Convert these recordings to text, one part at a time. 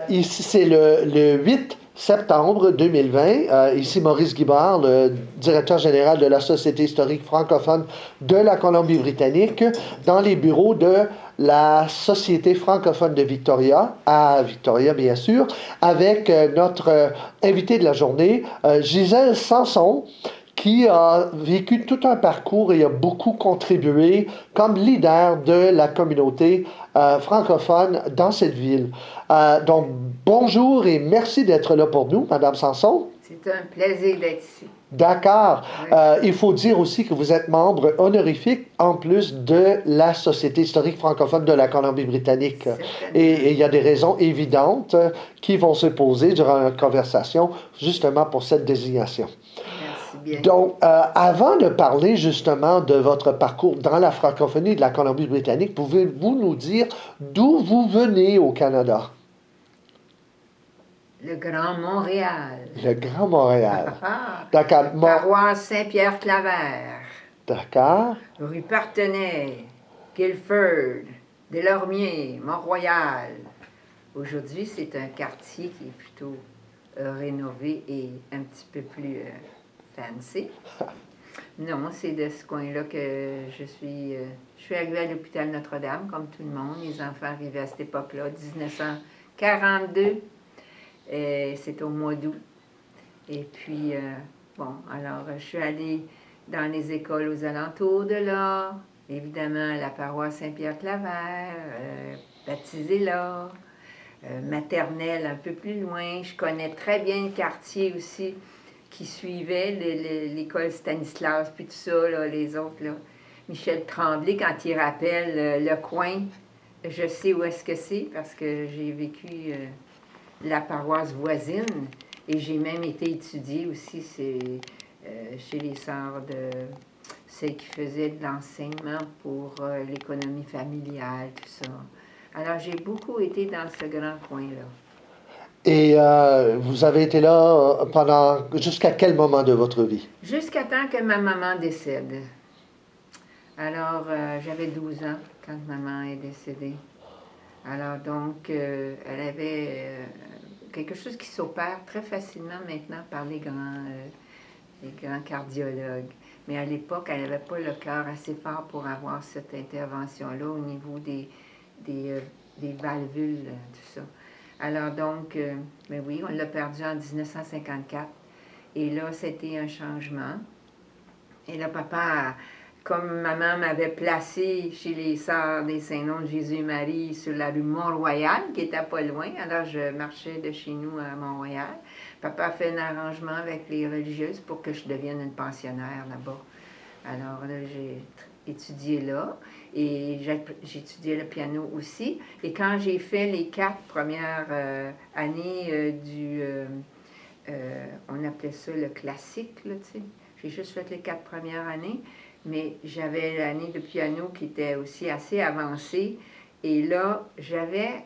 Ici, c'est le 8 septembre 2020. Ici, Maurice Guibard, le directeur général de la Société historique francophone de la Colombie-Britannique, dans les bureaux de la Société francophone de Victoria, à Victoria, bien sûr, avec notre invité de la journée, Gisèle Sanson, qui a vécu tout un parcours et a beaucoup contribué comme leader de la communauté francophone dans cette ville. Donc, bonjour et merci d'être là pour nous, Madame Sanson. C'est un plaisir d'être ici. D'accord. Oui. Il faut dire aussi que vous êtes membre honorifique en plus de la Société historique francophone de la Colombie-Britannique. Et il y a des raisons évidentes qui vont se poser durant notre conversation justement pour cette désignation. Merci bien. Donc, avant de parler justement de votre parcours dans la francophonie de la Colombie-Britannique, pouvez-vous nous dire d'où vous venez au Canada? Le Grand Montréal. Le Grand Montréal. D'accord. Paroisse Saint-Pierre-Claver. D'accord. Rue Partenay, Guilford, Delormier, Mont-Royal. Aujourd'hui, c'est un quartier qui est plutôt rénové et un petit peu plus fancy. Non, c'est de ce coin-là que je suis. Je suis arrivée à l'hôpital Notre-Dame, comme tout le monde. Les enfants arrivaient à cette époque-là, 1942. C'est au mois d'août. Et puis, bon, alors, je suis allée dans les écoles aux alentours de là. Évidemment, la paroisse Saint-Pierre-Claver, baptisée là. Maternelle un peu plus loin. Je connais très bien le quartier aussi qui suivait l'école Stanislas, puis tout ça, là, les autres. Là. Michel Tremblay, quand il rappelle le coin, je sais où est-ce que c'est parce que j'ai vécu la paroisse voisine et j'ai même été étudiée aussi chez les sœurs de celles qui faisaient de l'enseignement pour l'économie familiale, tout ça. Alors, j'ai beaucoup été dans ce grand coin-là. Et vous avez été là pendant jusqu'à quel moment de votre vie? Jusqu'à temps que ma maman décède. Alors, j'avais 12 ans quand maman est décédée. Alors, donc, elle avait quelque chose qui s'opère très facilement maintenant par les grands cardiologues. Mais à l'époque, elle n'avait pas le cœur assez fort pour avoir cette intervention-là au niveau des valvules, tout ça. Alors donc, mais oui, on l'a perdu en 1954. Et là, c'était un changement. Et là, papa, comme maman m'avait placé chez les Sœurs des Saints-Noms de Jésus-Marie sur la rue Mont-Royal, qui était pas loin, alors je marchais de chez nous à Mont-Royal. Papa a fait un arrangement avec les religieuses pour que je devienne une pensionnaire là-bas. Alors là, j'ai étudié là et j'étudiais le piano aussi. Et quand j'ai fait les 4 premières années on appelait ça le classique, là, tu sais. J'ai juste fait les 4 premières années, mais j'avais l'année de piano qui était aussi assez avancée. Et là,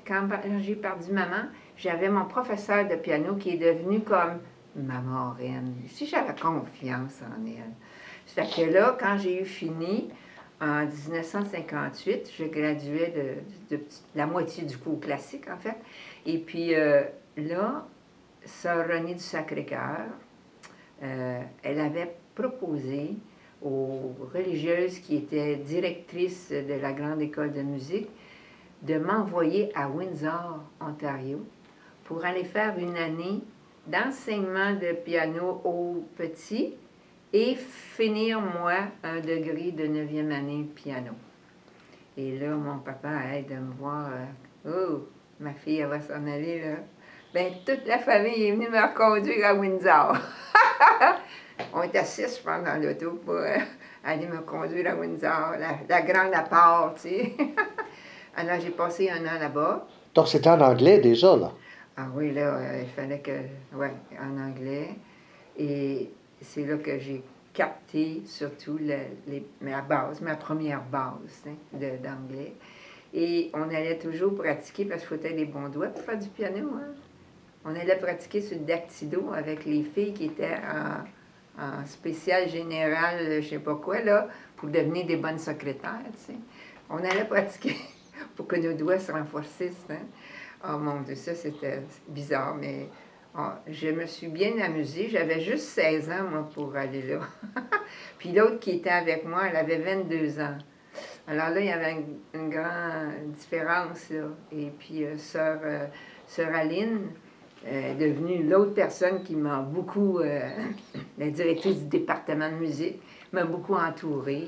quand j'ai perdu maman, j'avais mon professeur de piano qui est devenu comme ma marraine. Si j'avais confiance en elle. Ça fait que là, quand j'ai eu fini, en 1958, je graduais de la moitié du cours classique, en fait. Et puis là, Sœur Renée du Sacré-Cœur, elle avait proposé aux religieuses qui étaient directrices de la grande école de musique de m'envoyer à Windsor, Ontario, pour aller faire une année d'enseignement de piano aux petits et finir, moi, un degré de 9e année piano. Et là, mon papa aide à me voir, oh, ma fille, elle va s'en aller, là. Bien, toute la famille est venue me reconduire à Windsor. On était 6, je pense, dans l'auto pour aller me conduire à Windsor, la grande appart, tu sais. Alors, j'ai passé un an là-bas. Donc, c'était en anglais déjà, là? Ah oui, là, il fallait que... Oui, en anglais. Et c'est là que j'ai capté surtout ma première base d'anglais. Et on allait toujours pratiquer, parce qu'il fallait des bons doigts pour faire du piano. Hein? On allait pratiquer sur le dactylo avec les filles qui étaient en spécial général, je ne sais pas quoi, là, pour devenir des bonnes secrétaires. Tu sais. On allait pratiquer pour que nos doigts se renforcissent. Hein? Oh mon Dieu, ça c'était bizarre, mais je me suis bien amusée. J'avais juste 16 ans, moi, pour aller là. Puis l'autre qui était avec moi, elle avait 22 ans. Alors là, il y avait une grande différence, là. Et puis, sœur Aline est devenue l'autre personne qui m'a beaucoup, la directrice du département de musique, m'a beaucoup entourée,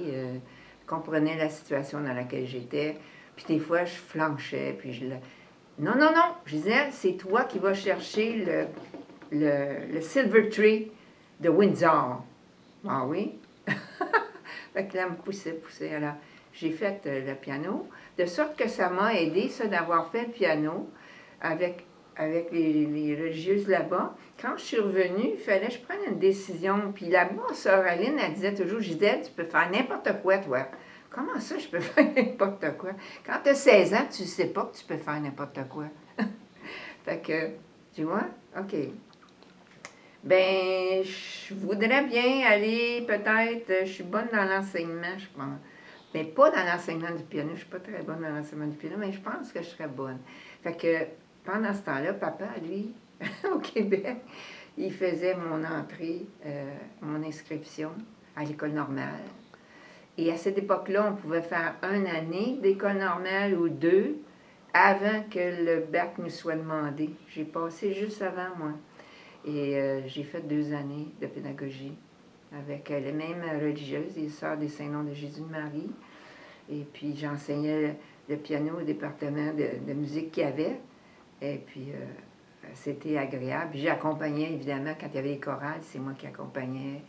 comprenait la situation dans laquelle j'étais. Puis des fois, je flanchais, puis je le... Non, non, non, je disais, c'est toi qui vas chercher le Silver Tree de Windsor. Ah oui? Fait que là, elle me poussait. Alors, j'ai fait le piano, de sorte que ça m'a aidé, ça, d'avoir fait le piano avec les religieuses là-bas. Quand je suis revenue, il fallait que je prenne une décision. Puis là-bas, sœur Aline, elle disait toujours, Gisèle, tu peux faire n'importe quoi, toi. Comment ça, je peux faire n'importe quoi? Quand tu as 16 ans, tu ne sais pas que tu peux faire n'importe quoi. Fait que, tu vois, OK. Ben, je voudrais bien aller, peut-être, je suis bonne dans l'enseignement, je pense. Mais pas dans l'enseignement du piano, je suis pas très bonne dans l'enseignement du piano, mais je pense que je serais bonne. Fait que, pendant ce temps-là, papa, lui, au Québec, il faisait mon entrée, mon inscription à l'école normale. Et à cette époque-là, on pouvait faire une année d'école normale ou deux avant que le bac nous soit demandé. J'ai passé juste avant, moi. Et j'ai fait 2 années de pédagogie avec les mêmes religieuses, les Sœurs des Saints-Noms de Jésus-de-Marie. Et puis j'enseignais le piano au département de musique qu'il y avait. Et puis c'était agréable. Puis j'accompagnais évidemment quand il y avait les chorales, c'est moi qui accompagnais.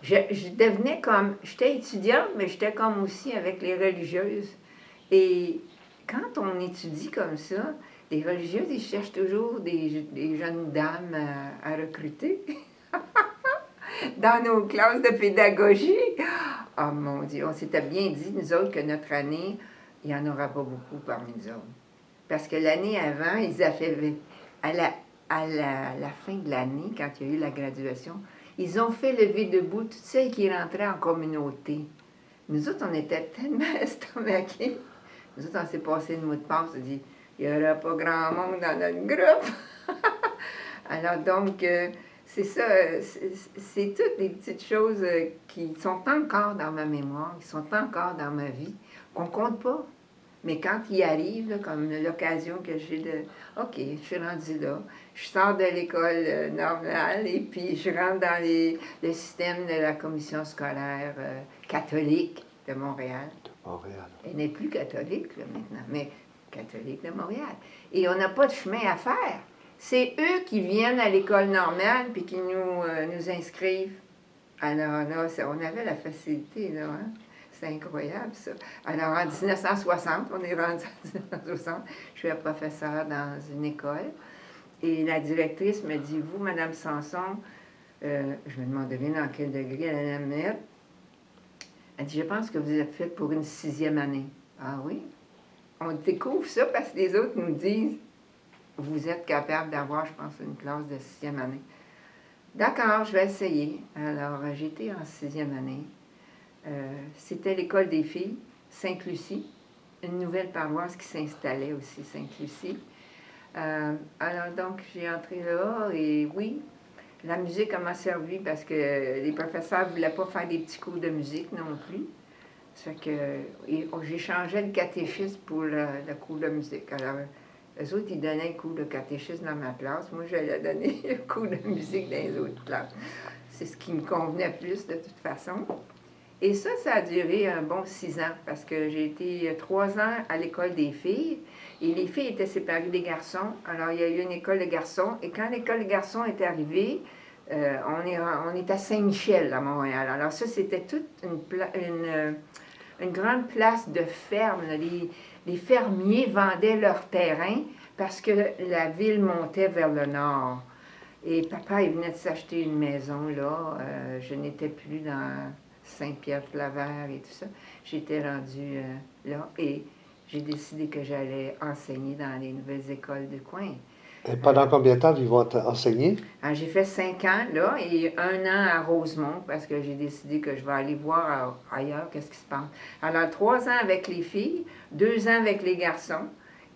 Je devenais comme, j'étais étudiante, mais j'étais comme aussi avec les religieuses. Et quand on étudie comme ça, les religieuses, ils cherchent toujours des jeunes dames à recruter dans nos classes de pédagogie. Oh mon Dieu, on s'était bien dit, nous autres, que notre année, il n'y en aura pas beaucoup parmi nous autres. Parce que l'année avant, ils avaient, à la fin de l'année, quand il y a eu la graduation, ils ont fait lever debout toutes celles qui rentraient en communauté. Nous autres, on était tellement estomaqués. Nous autres, on s'est passé une mot de passe, on dit, il n'y aura pas grand monde dans notre groupe. Alors donc, c'est ça, c'est toutes des petites choses qui sont encore dans ma mémoire, qui sont encore dans ma vie, qu'on ne compte pas. Mais quand il arrive, là, comme l'occasion que j'ai de... OK, je suis rendue là. Je sors de l'école normale et puis je rentre dans le système de la commission scolaire catholique de Montréal. Elle n'est plus catholique là, maintenant, mais catholique de Montréal. Et on n'a pas de chemin à faire. C'est eux qui viennent à l'école normale puis qui nous inscrivent. Alors là, on avait la facilité, là, hein? C'est incroyable, ça. Alors, en 1960, on est rendu en 1960, je suis professeure dans une école. Et la directrice me dit, vous, Madame Sanson, je me demandais bien dans quel degré elle allait me mettre. Elle dit, je pense que vous êtes faite pour une 6e année. Ah oui? On découvre ça parce que les autres nous disent, vous êtes capable d'avoir, je pense, une classe de 6e année. D'accord, je vais essayer. Alors, j'étais en 6e année. C'était l'école des filles, Sainte-Lucie, une nouvelle paroisse qui s'installait aussi, Sainte-Lucie. Alors donc, j'ai entré là et oui, la musique m'a servi parce que les professeurs ne voulaient pas faire des petits cours de musique non plus. Ça fait que j'ai changé le catéchisme pour le cours de musique. Alors, eux autres, ils donnaient le cours de catéchisme dans ma classe. Moi, j'allais donner le cours de musique dans les autres classes. C'est ce qui me convenait plus de toute façon. Et ça a duré un bon 6 ans, parce que j'ai été 3 ans à l'école des filles, et les filles étaient séparées des garçons. Alors, il y a eu une école de garçons, et quand l'école de garçons est arrivée, on est à Saint-Michel, à Montréal. Alors ça, c'était toute une grande place de ferme. Les fermiers vendaient leur terrain parce que la ville montait vers le nord. Et papa, il venait de s'acheter une maison, là. Je n'étais plus dans Saint-Pierre-Flavert et tout ça. J'étais rendue là et j'ai décidé que j'allais enseigner dans les nouvelles écoles du coin. Et pendant combien de temps ils vont enseigner? Alors, j'ai fait 5 ans là et 1 an à Rosemont parce que j'ai décidé que je vais aller voir ailleurs qu'est-ce qui se passe. Alors, 3 ans avec les filles, 2 ans avec les garçons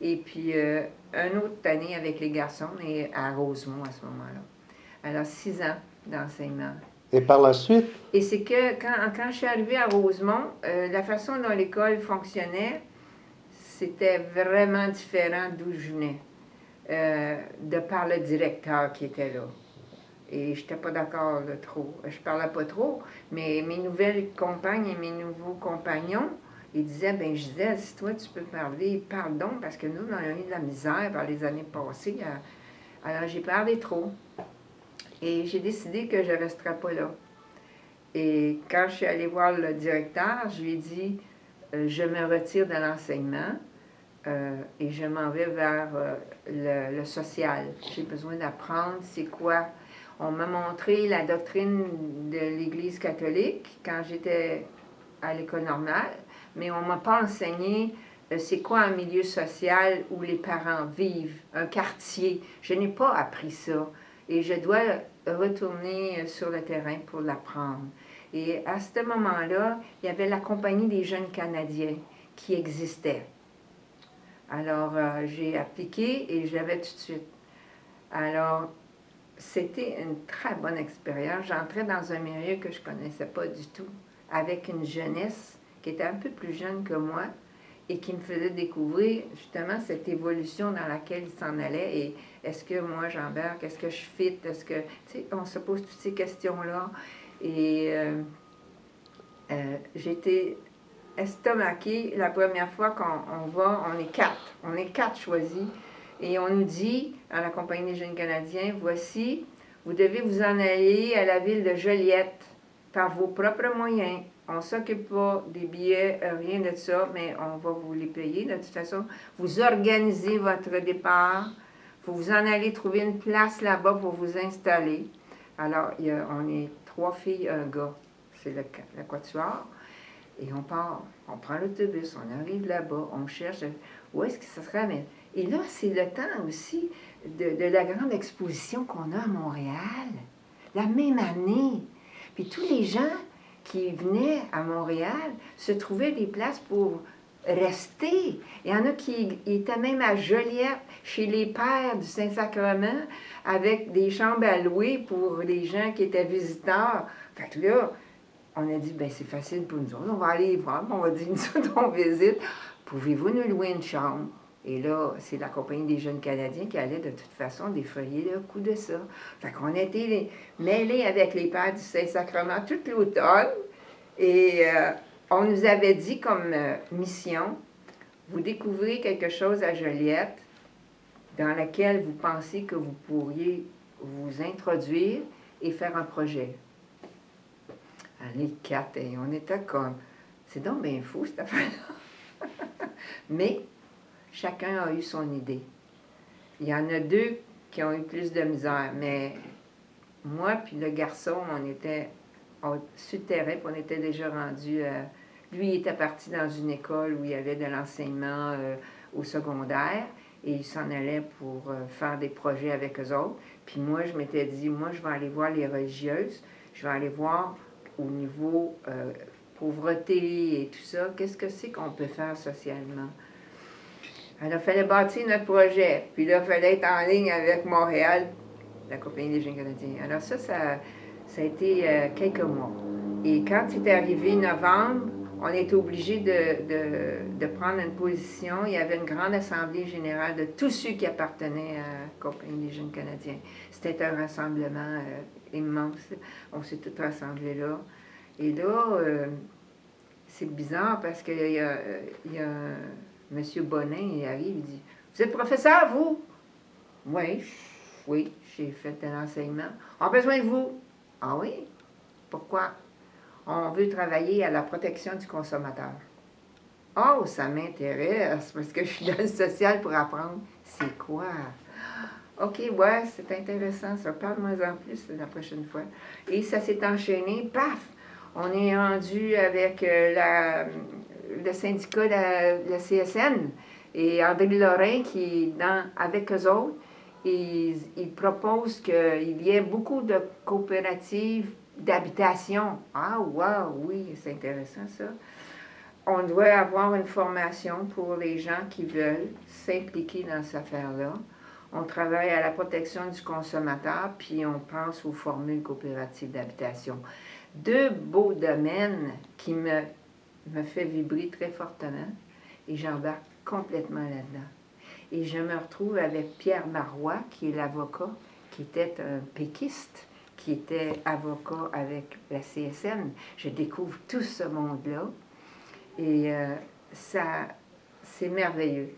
et puis une autre année avec les garçons et à Rosemont à ce moment-là. Alors, 6 ans d'enseignement. Et par la suite, Et c'est que quand je suis arrivée à Rosemont, la façon dont l'école fonctionnait, c'était vraiment différent d'où je venais, de par le directeur qui était là. Et je n'étais pas d'accord là, trop. Je parlais pas trop, mais mes nouvelles compagnes et mes nouveaux compagnons, ils disaient, ben je disais, si toi tu peux parler, parle donc, parce que nous, on a eu de la misère par les années passées. Alors j'ai parlé trop. Et j'ai décidé que je ne resterais pas là. Et quand je suis allée voir le directeur, je lui ai dit, je me retire de l'enseignement et je m'en vais vers le social. J'ai besoin d'apprendre c'est quoi. On m'a montré la doctrine de l'Église catholique quand j'étais à l'école normale, mais on ne m'a pas enseigné c'est quoi un milieu social où les parents vivent, un quartier. Je n'ai pas appris ça et je dois retourner sur le terrain pour l'apprendre. Et à ce moment-là, il y avait la Compagnie des jeunes Canadiens qui existait. Alors, j'ai appliqué et je l'avais tout de suite. Alors, c'était une très bonne expérience. J'entrais dans un milieu que je ne connaissais pas du tout, avec une jeunesse qui était un peu plus jeune que moi et qui me faisait découvrir justement cette évolution dans laquelle il s'en allait. Et est-ce que moi j'embarque, est-ce que je fit, est-ce que, tu sais, on se pose toutes ces questions-là. Et j'ai été estomaquée la première fois qu'on va, on est quatre choisis. Et on nous dit, à la Compagnie des jeunes Canadiens, voici, vous devez vous en aller à la ville de Joliette par vos propres moyens. On ne s'occupe pas des billets, rien de ça, mais on va vous les payer. De toute façon, vous organisez votre départ. Il faut vous en aller trouver une place là-bas pour vous installer. Alors, on est 3 filles, un gars. C'est le quatuor. Et on part, on prend l'autobus, on arrive là-bas, on cherche où est-ce que ça serait. Mais... Et là, c'est le temps aussi de la grande exposition qu'on a à Montréal, la même année. Puis tous les gens qui venaient à Montréal se trouvaient des places pour rester. Il y en a qui étaient même à Joliette, chez les pères du Saint-Sacrement, avec des chambres à louer pour les gens qui étaient visiteurs. Fait que là, on a dit, ben c'est facile pour nous autres, on va aller voir, on va dire, nous autres, on visite. Pouvez-vous nous louer une chambre? Et là, c'est la Compagnie des jeunes Canadiens qui allait de toute façon défrayer le coût de ça. Fait qu'on a été mêlés avec les pères du Saint-Sacrement tout l'automne. Et on nous avait dit comme mission, vous découvrez quelque chose à Joliette dans laquelle vous pensez que vous pourriez vous introduire et faire un projet. Les 4, et on était comme, c'est donc bien fou cette affaire-là. Mais chacun a eu son idée. Il y en a 2 qui ont eu plus de misère, mais moi puis le garçon, on était sur le terrain, puis on était déjà rendu. Lui, il était parti dans une école où il y avait de l'enseignement au secondaire, et il s'en allait pour faire des projets avec eux autres. Puis moi, je m'étais dit, moi, je vais aller voir les religieuses, je vais aller voir au niveau pauvreté et tout ça, qu'est-ce que c'est qu'on peut faire socialement. Alors, il fallait bâtir notre projet. Puis là, il fallait être en ligne avec Montréal, la Compagnie des jeunes Canadiens. Alors ça a été quelques mois. Et quand c'est arrivé novembre, on était obligé de prendre une position. Il y avait une grande assemblée générale de tous ceux qui appartenaient à la Compagnie des jeunes Canadiens. C'était un rassemblement immense. On s'est tous rassemblés là. Et là, c'est bizarre parce qu'il y a M. Bonin, il arrive, il dit, « Vous êtes professeur, vous? » « Oui, j'ai fait de l'enseignement. On a besoin de vous. » « Ah oui? Pourquoi? » « On veut travailler à la protection du consommateur. » « Oh, ça m'intéresse parce que je suis dans le social pour apprendre. C'est quoi? » « OK, ouais, c'est intéressant, ça. Parle-moi en plus la prochaine fois. » Et ça s'est enchaîné, paf! On est rendu avec le syndicat de la CSN et André Lorrain qui est avec eux autres. ils proposent qu'il y ait beaucoup de coopératives d'habitation. Ah, wow, oui, c'est intéressant ça. On doit avoir une formation pour les gens qui veulent s'impliquer dans cette affaire-là. On travaille à la protection du consommateur, puis on pense aux formules coopératives d'habitation. Deux beaux domaines qui me fait vibrer très fortement et j'embarque complètement là-dedans. Et je me retrouve avec Pierre Marois, qui est l'avocat, qui était un péquiste, qui était avocat avec la CSN. Je découvre tout ce monde-là et ça, c'est merveilleux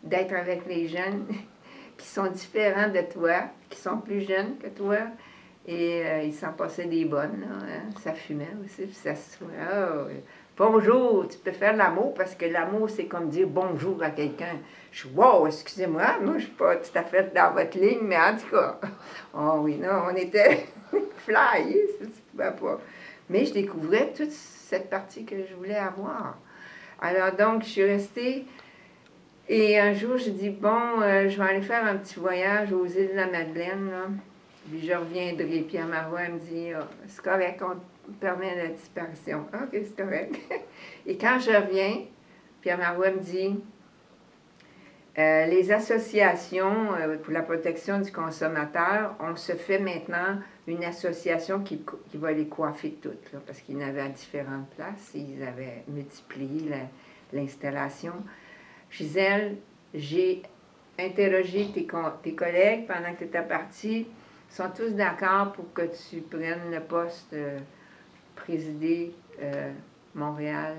d'être avec les jeunes qui sont différents de toi, qui sont plus jeunes que toi. Et ils s'en passaient des bonnes, là, hein? Ça fumait aussi, puis ça se... Oh, bonjour, tu peux faire l'amour, parce que l'amour, c'est comme dire bonjour à quelqu'un. Je suis, wow, excusez-moi, moi, je suis pas tout à fait dans votre ligne, mais en tout cas, oh oui, non, on était flyés, ça se pouvait pas. Mais je découvrais toute cette partie que je voulais avoir. Alors donc, je suis restée, et un jour, je dis, bon, je vais aller faire un petit voyage aux îles de la Madeleine, là. Puis je reviendrai. Pierre Marois me dit, ah, c'est correct, on permet la disparition. Ah, ok, c'est correct. Et quand je reviens, Pierre Marois me dit, les associations pour la protection du consommateur, on se fait maintenant une association qui va les coiffer toutes, là, parce qu'ils n'avaient à différentes places, ils avaient multiplié l'installation. Gisèle, j'ai interrogé tes collègues pendant que tu étais partie. Ils sont tous d'accord pour que tu prennes le poste présider Montréal.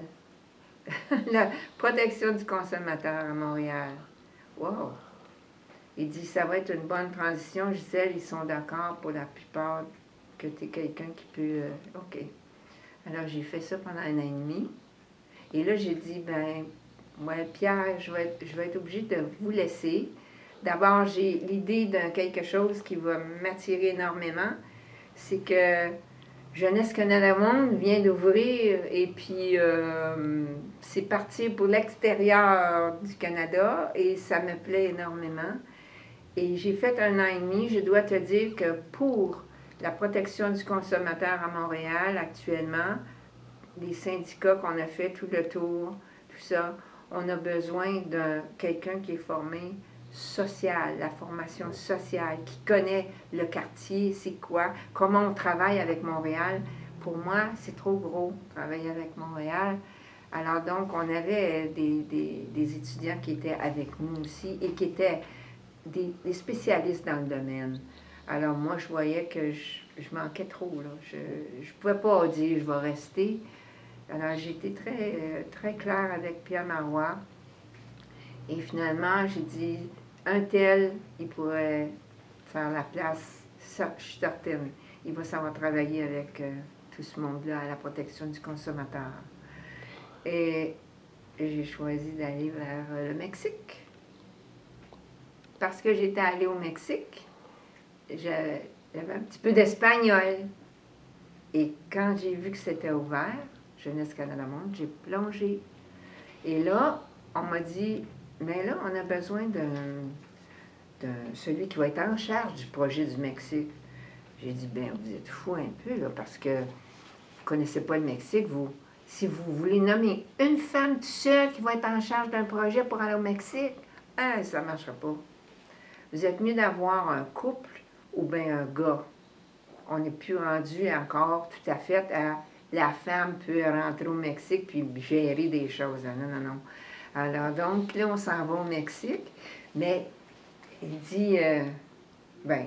La protection du consommateur à Montréal. Wow! Il dit, ça va être une bonne transition. Gisèle, ils sont d'accord pour la plupart que tu es quelqu'un qui peut... OK. Alors, j'ai fait ça pendant 1 an et demi. Et là, j'ai dit, ben, ouais, Pierre, je vais être obligée de vous laisser. D'abord, j'ai l'idée de quelque chose qui va m'attirer énormément. C'est que Jeunesse Canada Monde vient d'ouvrir et puis c'est parti pour l'extérieur du Canada et ça me plaît énormément. Et j'ai fait 1 an et demi. Je dois te dire que pour la protection du consommateur à Montréal actuellement, les syndicats qu'on a fait tout le tour, tout ça, on a besoin de quelqu'un qui est formé social, la formation sociale, qui connaît le quartier, c'est quoi, comment on travaille avec Montréal. Pour moi, c'est trop gros, travailler avec Montréal. Alors donc, on avait des étudiants qui étaient avec nous aussi et qui étaient des spécialistes dans le domaine. Alors moi, je voyais que je manquais trop, là. Je ne pouvais pas dire je vais rester. Alors, j'ai été très claire avec Pierre Marois. Et finalement, j'ai dit, un tel, il pourrait faire la place. Ça, je suis certaine. Il va savoir travailler avec tout ce monde-là à la protection du consommateur. Et j'ai choisi d'aller vers le Mexique. Parce que j'étais allée au Mexique, j'avais un petit peu d'espagnol. Et quand j'ai vu que c'était ouvert, Jeunesse Canada Monde, j'ai plongé. Et là, on m'a dit, mais là, on a besoin de celui qui va être en charge du projet du Mexique. J'ai dit, ben vous êtes fou un peu, là, parce que vous ne connaissez pas le Mexique, vous. Si vous voulez nommer une femme toute seule qui va être en charge d'un projet pour aller au Mexique, hein, ça ne marchera pas. Vous êtes mieux d'avoir un couple ou bien un gars. On n'est plus rendu encore tout à fait à la femme peut rentrer au Mexique puis gérer des choses. Non, non, non. Alors donc, là, on s'en va au Mexique, mais il dit, ben,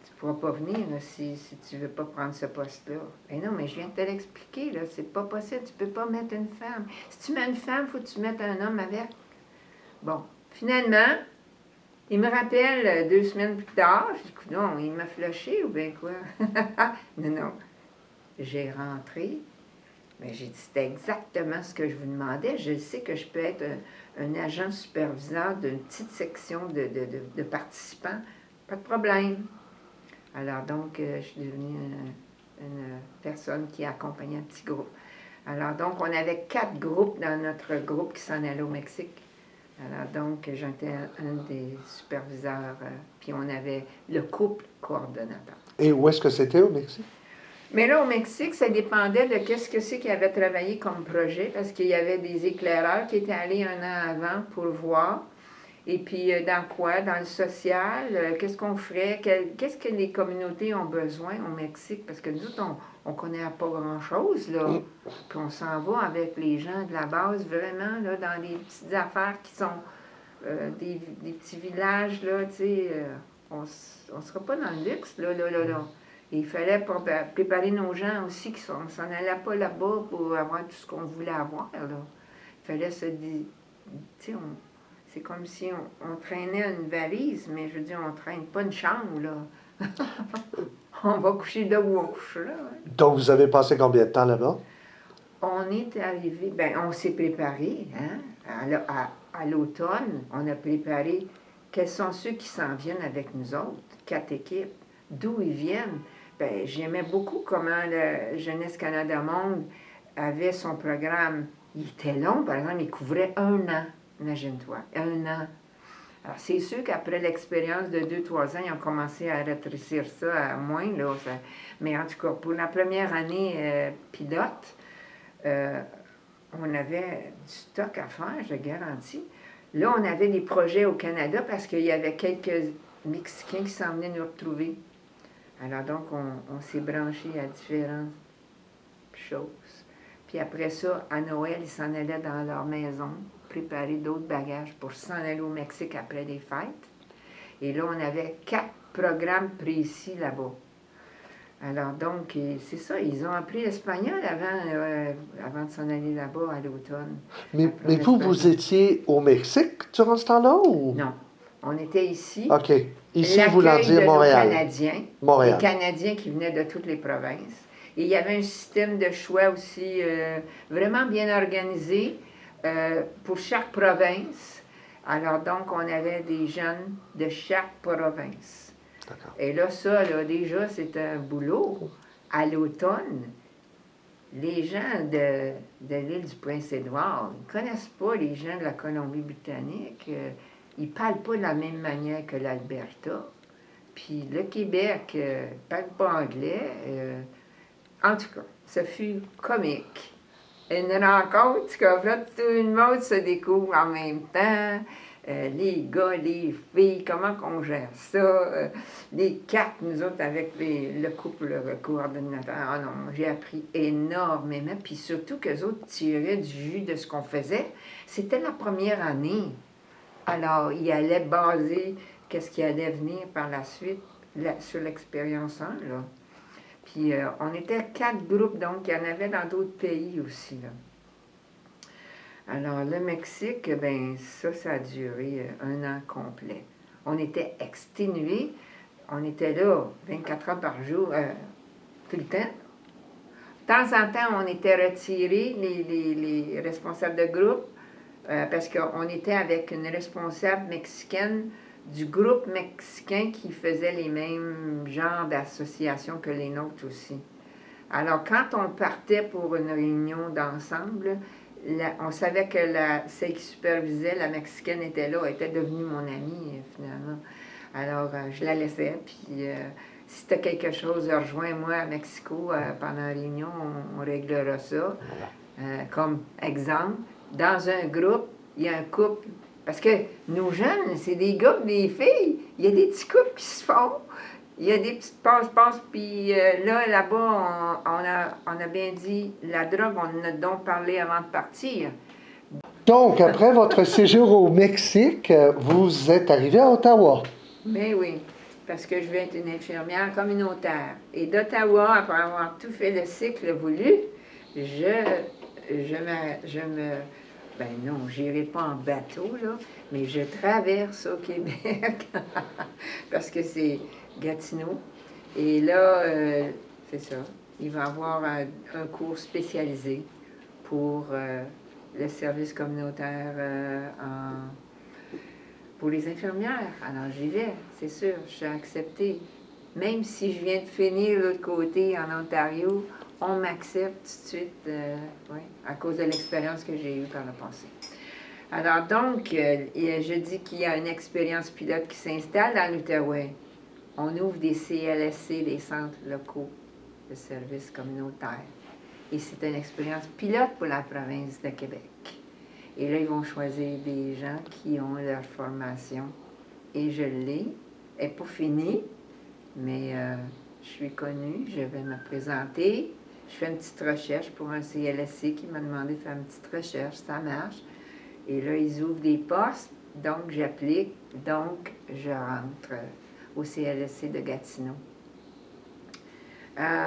tu ne pourras pas venir là, si tu ne veux pas prendre ce poste-là. Ben non, mais je viens de te l'expliquer, là, c'est pas possible, tu ne peux pas mettre une femme. Si tu mets une femme, il faut que tu mettes un homme avec. Bon, finalement, il me rappelle 2 semaines plus tard, je dis, non, il m'a flushé ou bien quoi? Non, non. J'ai rentré, mais j'ai dit, c'était exactement ce que je vous demandais. Je sais que je peux être un agent superviseur d'une petite section de participants. Pas de problème. Alors donc, je suis devenue une personne qui accompagnait un petit groupe. Alors donc, on avait 4 groupes dans notre groupe qui s'en allait au Mexique. Alors, donc, j'étais un des superviseurs, puis on avait le couple coordonnateur. Et où est-ce que c'était au Mexique? Mais là, au Mexique, ça dépendait de qu'est-ce que c'est qu'ils avaient travaillé comme projet, parce qu'il y avait des éclaireurs qui étaient allés un an avant pour voir. Et puis, dans quoi? Dans le social, qu'est-ce qu'on ferait? Qu'est-ce que les communautés ont besoin au Mexique? Parce que nous autres, on ne connaît pas grand-chose, là. Puis on s'en va avec les gens de la base, vraiment, là, dans des petites affaires qui sont des petits villages, là, tu sais. On ne sera pas dans le luxe, là. Et il fallait préparer nos gens aussi, on ne s'en allait pas là-bas pour avoir tout ce qu'on voulait avoir, là. Il fallait se dire, tu sais, c'est comme si on traînait une valise, mais je veux dire, on ne traîne pas une chambre, là. On va coucher là où on couche, là. Ouais. Donc, vous avez passé combien de temps là-bas? On est arrivé, ben on s'est préparé, hein, à l'automne, on a préparé quels sont ceux qui s'en viennent avec nous autres, 4 équipes, d'où ils viennent. Ben, j'aimais beaucoup comment le Jeunesse Canada Monde avait son programme. Il était long, par exemple, il couvrait 1 an, imagine-toi, 1 an. Alors, c'est sûr qu'après l'expérience de 2-3 ans, ils ont commencé à rétrécir ça à moins, là. Mais en tout cas, pour la première année pilote, on avait du stock à faire, je garantis. Là, on avait des projets au Canada parce qu'il y avait quelques Mexicains qui s'en venaient nous retrouver. Alors donc, on s'est branché à différentes choses. Puis après ça, à Noël, ils s'en allaient dans leur maison, préparer d'autres bagages pour s'en aller au Mexique après les fêtes. Et là, on avait 4 programmes précis là-bas. Alors donc, c'est ça, ils ont appris l'espagnol avant de s'en aller là-bas à l'automne. Mais vous étiez au Mexique durant ce temps-là ou? Non, on était ici. OK. Ici, voulant L'accueil dire de Montréal. nos Canadiens, Montréal. les Canadiens qui venaient de toutes les provinces. Et il y avait un système de choix aussi vraiment bien organisé pour chaque province. Alors donc, on avait des jeunes de chaque province. D'accord. Et là, ça, là, déjà, c'est un boulot. À l'automne, les gens de l'île du Prince-Édouard ne connaissent pas les gens de la Colombie-Britannique. Ils ne parlent pas de la même manière que l'Alberta. Puis le Québec ne parle pas anglais. En tout cas, ça fut comique. Une rencontre qu'en fait, tout le monde se découvre en même temps. Les gars, les filles, comment qu'on gère ça? Les 4, nous autres, avec le couple le coordonnateur. Ah non, j'ai appris énormément. Puis surtout qu'eux autres tiraient du jus de ce qu'on faisait. C'était la première année. Alors, ils allaient baser qu'est-ce qui allait venir par la suite sur l'expérience 1, là. Puis on était 4 groupes, donc il y en avait dans d'autres pays aussi, là. Alors, le Mexique, ben ça a duré 1 an complet. On était exténués. On était là 24 heures par jour, tout le temps. De temps en temps, on était retirés, les responsables de groupe, parce qu'on était avec une responsable mexicaine du groupe mexicain qui faisait les mêmes genres d'associations que les nôtres aussi. Alors, quand on partait pour une réunion d'ensemble, on savait que celle qui supervisait, la Mexicaine, était là, elle était devenue mon amie, finalement. Alors, je la laissais, puis si tu as quelque chose, rejoins-moi à Mexico pendant la réunion, on réglera ça. Comme exemple, dans un groupe, il y a un couple, parce que nos jeunes, c'est des gars et des filles, il y a des petits couples qui se font. Il y a des petites passe-passe, puis là-bas, on a bien dit, la drogue, on en a donc parlé avant de partir. Donc, après votre séjour au Mexique, vous êtes arrivé à Ottawa. Mais oui, parce que je vais être une infirmière communautaire. Et d'Ottawa, après avoir tout fait le cycle voulu, ben non, j'irai pas en bateau, là, mais je traverse au Québec, parce que c'est Gatineau. Et là, c'est ça, il va y avoir un cours spécialisé pour le service communautaire pour les infirmières. Alors j'y vais, c'est sûr, je suis acceptée. Même si je viens de finir de l'autre côté en Ontario, on m'accepte tout de suite, oui, à cause de l'expérience que j'ai eue par le passé. Alors donc, je dis qu'il y a une expérience pilote qui s'installe dans l'Outaouais. On ouvre des CLSC, des centres locaux de services communautaires. Et c'est une expérience pilote pour la province de Québec. Et là, ils vont choisir des gens qui ont leur formation. Et je l'ai. Elle n'est pas finie, mais je suis connue, je vais me présenter. Je fais une petite recherche pour un CLSC qui m'a demandé de faire une petite recherche, ça marche. Et là, ils ouvrent des postes, donc j'applique, donc je rentre au CLSC de Gatineau.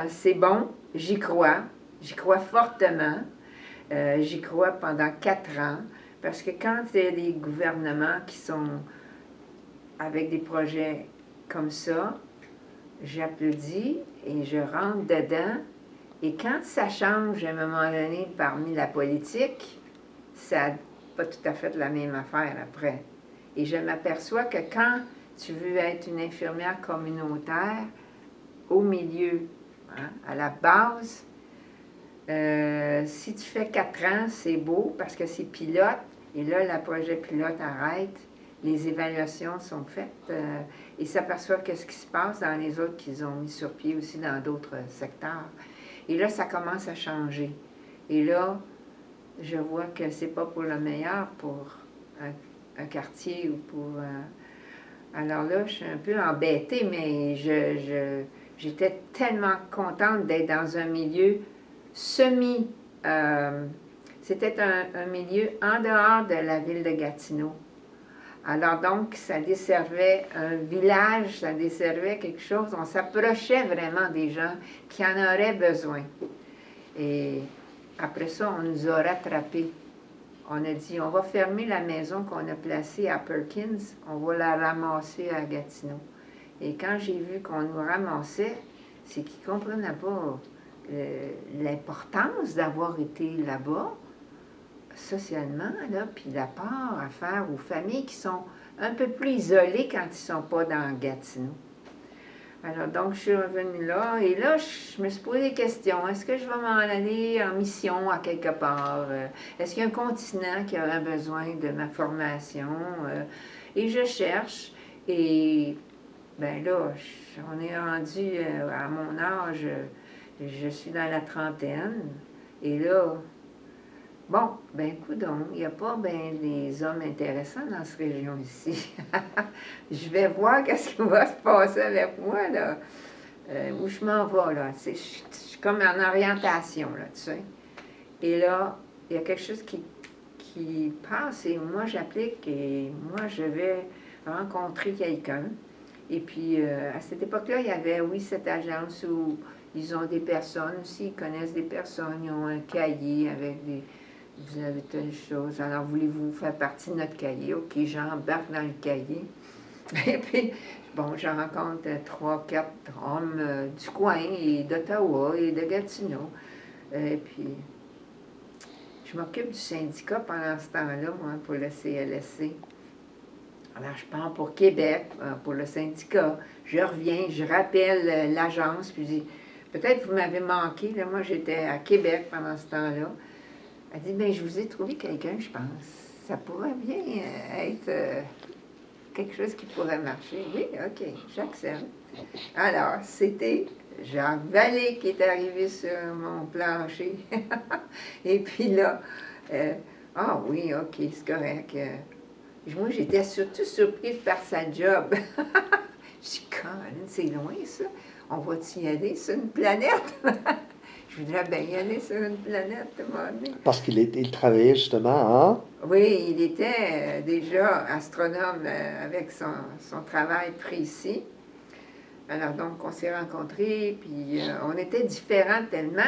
C'est bon, j'y crois fortement. J'y crois pendant 4 ans, parce que quand il y a des gouvernements qui sont avec des projets comme ça, j'applaudis et je rentre dedans. Et quand ça change à un moment donné parmi la politique, ça n'a pas tout à fait la même affaire après. Et je m'aperçois que quand tu veux être une infirmière communautaire, au milieu, hein, à la base, si tu fais 4 ans, c'est beau parce que c'est pilote. Et là, le projet pilote arrête. Les évaluations sont faites et s'aperçoit qu'est-ce qui se passe dans les autres qu'ils ont mis sur pied aussi dans d'autres secteurs. Et là, ça commence à changer. Et là, je vois que c'est pas pour le meilleur pour un quartier ou pour... Alors là, je suis un peu embêtée, mais j'étais tellement contente d'être dans un milieu semi... c'était un milieu en dehors de la ville de Gatineau. Alors donc, ça desservait un village, ça desservait quelque chose. On s'approchait vraiment des gens qui en auraient besoin. Et après ça, on nous a rattrapés. On a dit, on va fermer la maison qu'on a placée à Perkins, on va la ramasser à Gatineau. Et quand j'ai vu qu'on nous ramassait, c'est qu'ils ne comprenaient pas l'importance d'avoir été là-bas, socialement, là, puis l'apport à faire aux familles qui sont un peu plus isolées quand ils ne sont pas dans Gatineau. Alors, donc, je suis revenue là, et là, je me suis posé des questions. Est-ce que je vais m'en aller en mission à quelque part? Est-ce qu'il y a un continent qui aurait besoin de ma formation? Et je cherche, et ben là, on est rendu à mon âge, je suis dans la trentaine, et là, bon, ben coudonc, il n'y a pas ben des hommes intéressants dans cette région ici. Je vais voir qu'est-ce qui va se passer avec moi, là. Où je m'en vais, là. Je suis comme en orientation, là, tu sais. Et là, il y a quelque chose qui passe et moi, j'applique et moi, je vais rencontrer quelqu'un. Et puis, à cette époque-là, il y avait, oui, cette agence où ils ont des personnes aussi, ils connaissent des personnes, ils ont un cahier avec des... Vous avez telle chose, alors voulez-vous faire partie de notre cahier? OK, j'embarque dans le cahier. Et puis, bon, je rencontre 3, 4 hommes du coin et d'Ottawa et de Gatineau. Et puis, je m'occupe du syndicat pendant ce temps-là, moi, pour le CLSC. Alors, je pars pour Québec, pour le syndicat. Je reviens, je rappelle l'agence, puis je dis, peut-être vous m'avez manqué, là, moi j'étais à Québec pendant ce temps-là. Elle dit, bien, je vous ai trouvé quelqu'un, je pense. Ça pourrait bien être quelque chose qui pourrait marcher. Oui, OK, j'accepte. Alors, c'était Jacques Vallée qui est arrivé sur mon plancher. Et puis là, ah oui, OK, c'est correct. Moi, j'étais surtout surprise par sa job. Je dis, Colin, c'est loin, ça. On va-tu y aller sur une planète? Je voudrais bien y aller sur une planète, tout le monde. Parce qu'il travaillait justement en... Oui, il était déjà astronome avec son travail précis. Alors donc, on s'est rencontrés, puis on était différents tellement.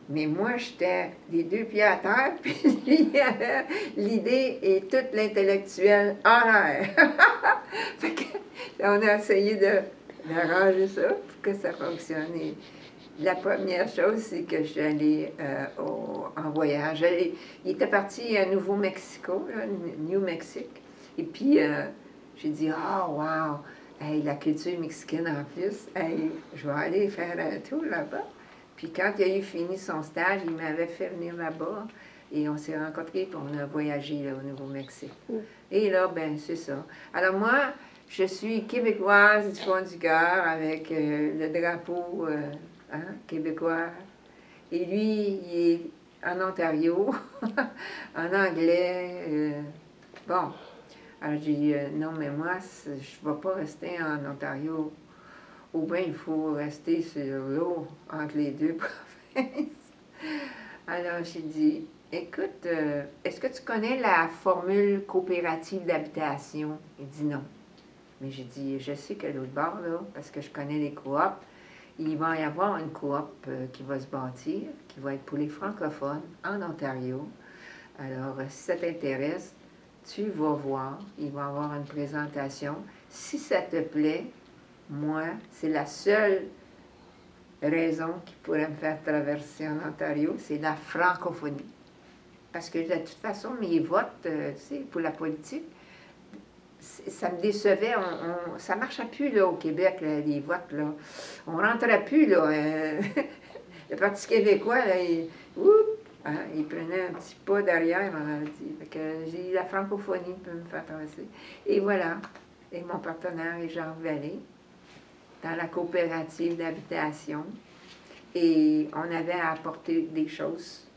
Mais moi, j'étais les 2 pieds à terre, puis lui, il avait l'idée et toute l'intellectuel en l'air. Fait que, on a essayé d'arranger ça pour que ça fonctionne. Et la première chose, c'est que je suis allée en voyage. Il était parti à Nouveau-Mexico, New Mexique. Et puis, j'ai dit, ah, wow, hey, la culture mexicaine en plus, hey, je vais aller faire un tour là-bas. Puis quand il a eu fini son stage, il m'avait fait venir là-bas. Et on s'est rencontrés, puis on a voyagé là, au Nouveau-Mexique. Et là, ben c'est ça. Alors moi, je suis québécoise du fond du cœur avec le drapeau québécois. Et lui, il est en Ontario, en anglais. Bon, alors j'ai dit, non, mais moi, je ne vais pas rester en Ontario. Ou bien il faut rester sur l'eau entre les deux provinces. Alors j'ai dit, écoute, est-ce que tu connais la formule coopérative d'habitation? Il dit non. Mais j'ai dit, je sais que l'autre bord, là, parce que je connais les coops, il va y avoir une coop qui va se bâtir, qui va être pour les francophones en Ontario. Alors, si ça t'intéresse, tu vas voir, il va y avoir une présentation. Si ça te plaît, moi, c'est la seule raison qui pourrait me faire traverser en Ontario, c'est la francophonie. Parce que de toute façon, mes votes, tu sais, pour la politique, ça me décevait. Ça ne marchait plus là, au Québec, là, les votes. Là. On ne rentrait plus. Là, le Parti québécois, là, il prenait un petit pas derrière. On a dit. Fait que j'ai dit, la francophonie peut me faire traverser. Et voilà. Et mon partenaire est Jean Vallée, dans la coopérative d'habitation. Et on avait à apporter des choses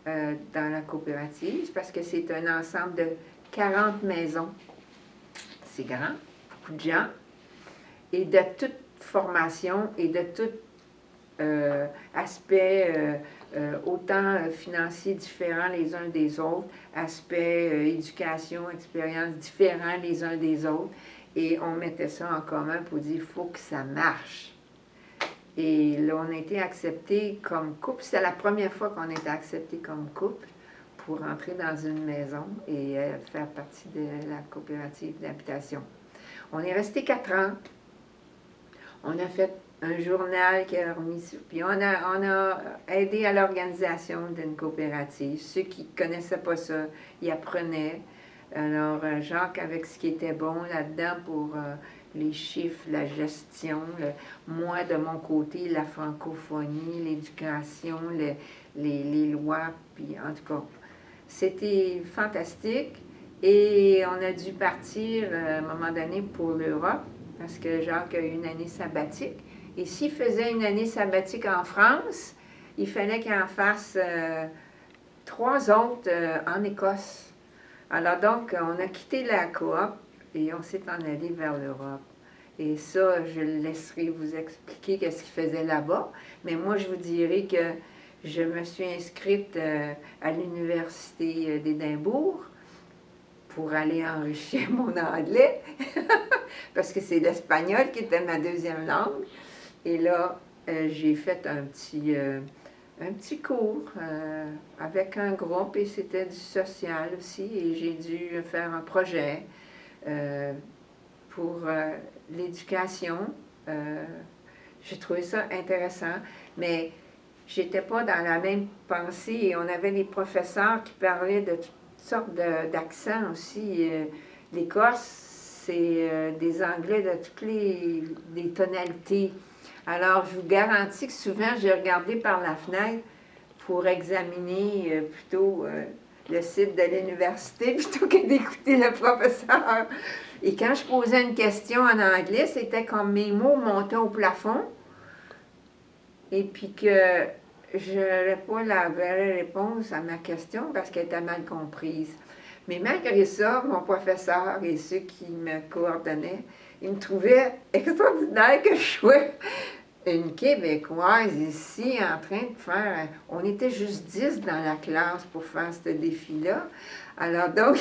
dans la coopérative parce que c'est un ensemble de 40 maisons. C'est grand, beaucoup de gens, et de toute formation et de tout aspect, autant financier différents les uns des autres, aspect éducation, expérience différents les uns des autres, et on mettait ça en commun pour dire il faut que ça marche. Et là, on a été acceptés comme couple. C'est la première fois qu'on a été acceptés comme couple pour entrer dans une maison et faire partie de la coopérative d'habitation. On est resté 4 ans. On a fait un journal qui a remis sur... Puis on a aidé à l'organisation d'une coopérative. Ceux qui ne connaissaient pas ça, ils apprenaient. Alors, Jacques, avec ce qui était bon là-dedans pour les chiffres, la gestion, moi, de mon côté, la francophonie, l'éducation, les lois, puis en tout cas, c'était fantastique. Et on a dû partir à un moment donné pour l'Europe, parce que Jacques a eu une année sabbatique. Et s'il faisait une année sabbatique en France, il fallait qu'il en fasse 3 autres en Écosse. Alors donc, on a quitté la coop et on s'est en allé vers l'Europe. Et ça, je laisserai vous expliquer qu'est-ce qu'il faisait là-bas. Mais moi, je vous dirais que je me suis inscrite à l'Université d'Édimbourg pour aller enrichir mon anglais, parce que c'est l'espagnol qui était ma deuxième langue. Et là, j'ai fait un petit cours avec un groupe et c'était du social aussi. Et j'ai dû faire un projet pour l'éducation. J'ai trouvé ça intéressant, mais j'étais pas dans la même pensée et on avait des professeurs qui parlaient de toutes sortes d'accents aussi. L'Écosse, c'est des anglais de toutes les tonalités. Alors, je vous garantis que souvent, j'ai regardé par la fenêtre pour examiner plutôt le site de l'université plutôt que d'écouter le professeur. Et quand je posais une question en anglais, c'était comme mes mots montaient au plafond et puis que je n'avais pas la vraie réponse à ma question parce qu'elle était mal comprise. Mais malgré ça, mon professeur et ceux qui me coordonnaient, ils me trouvaient extraordinaire que je sois une Québécoise ici en train de faire... On était juste 10 dans la classe pour faire ce défi-là. Alors donc,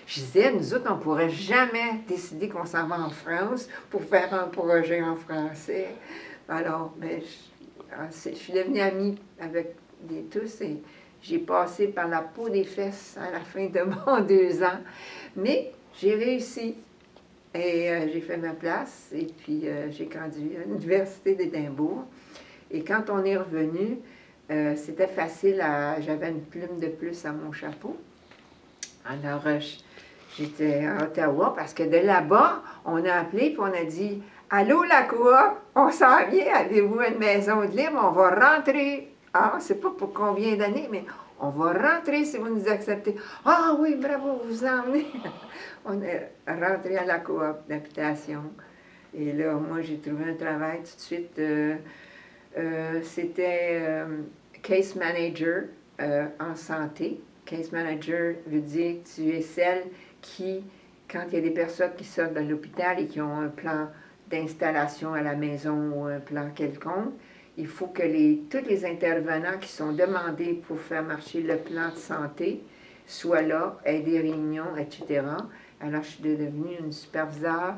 je disais, nous autres, on ne pourrait jamais décider qu'on s'en va en France pour faire un projet en français. Alors, ben, je suis devenue amie avec tous et j'ai passé par la peau des fesses à la fin de mon 2 ans. Mais j'ai réussi. Et j'ai fait ma place et puis j'ai conduit à l'Université d'Édimbourg. Et quand on est revenu, c'était facile, j'avais une plume de plus à mon chapeau. Alors, j'étais à Ottawa parce que de là-bas, on a appelé et on a dit « Allô, la coop, on s'en vient, avez-vous une maison de libre? On va rentrer. » Ah, c'est pas pour combien d'années, mais On va rentrer si vous nous acceptez. Ah oui, bravo, vous vous emmenez. On est rentré à la coop d'habitation. Et là, moi, j'ai trouvé un travail tout de suite. C'était case manager en santé. Case manager veut dire que tu es celle qui, quand il y a des personnes qui sortent de l'hôpital et qui ont un plan d'installation à la maison ou un plan quelconque, il faut que tous les intervenants qui sont demandés pour faire marcher le plan de santé soient là, aient des réunions, etc. Alors, je suis devenue une superviseure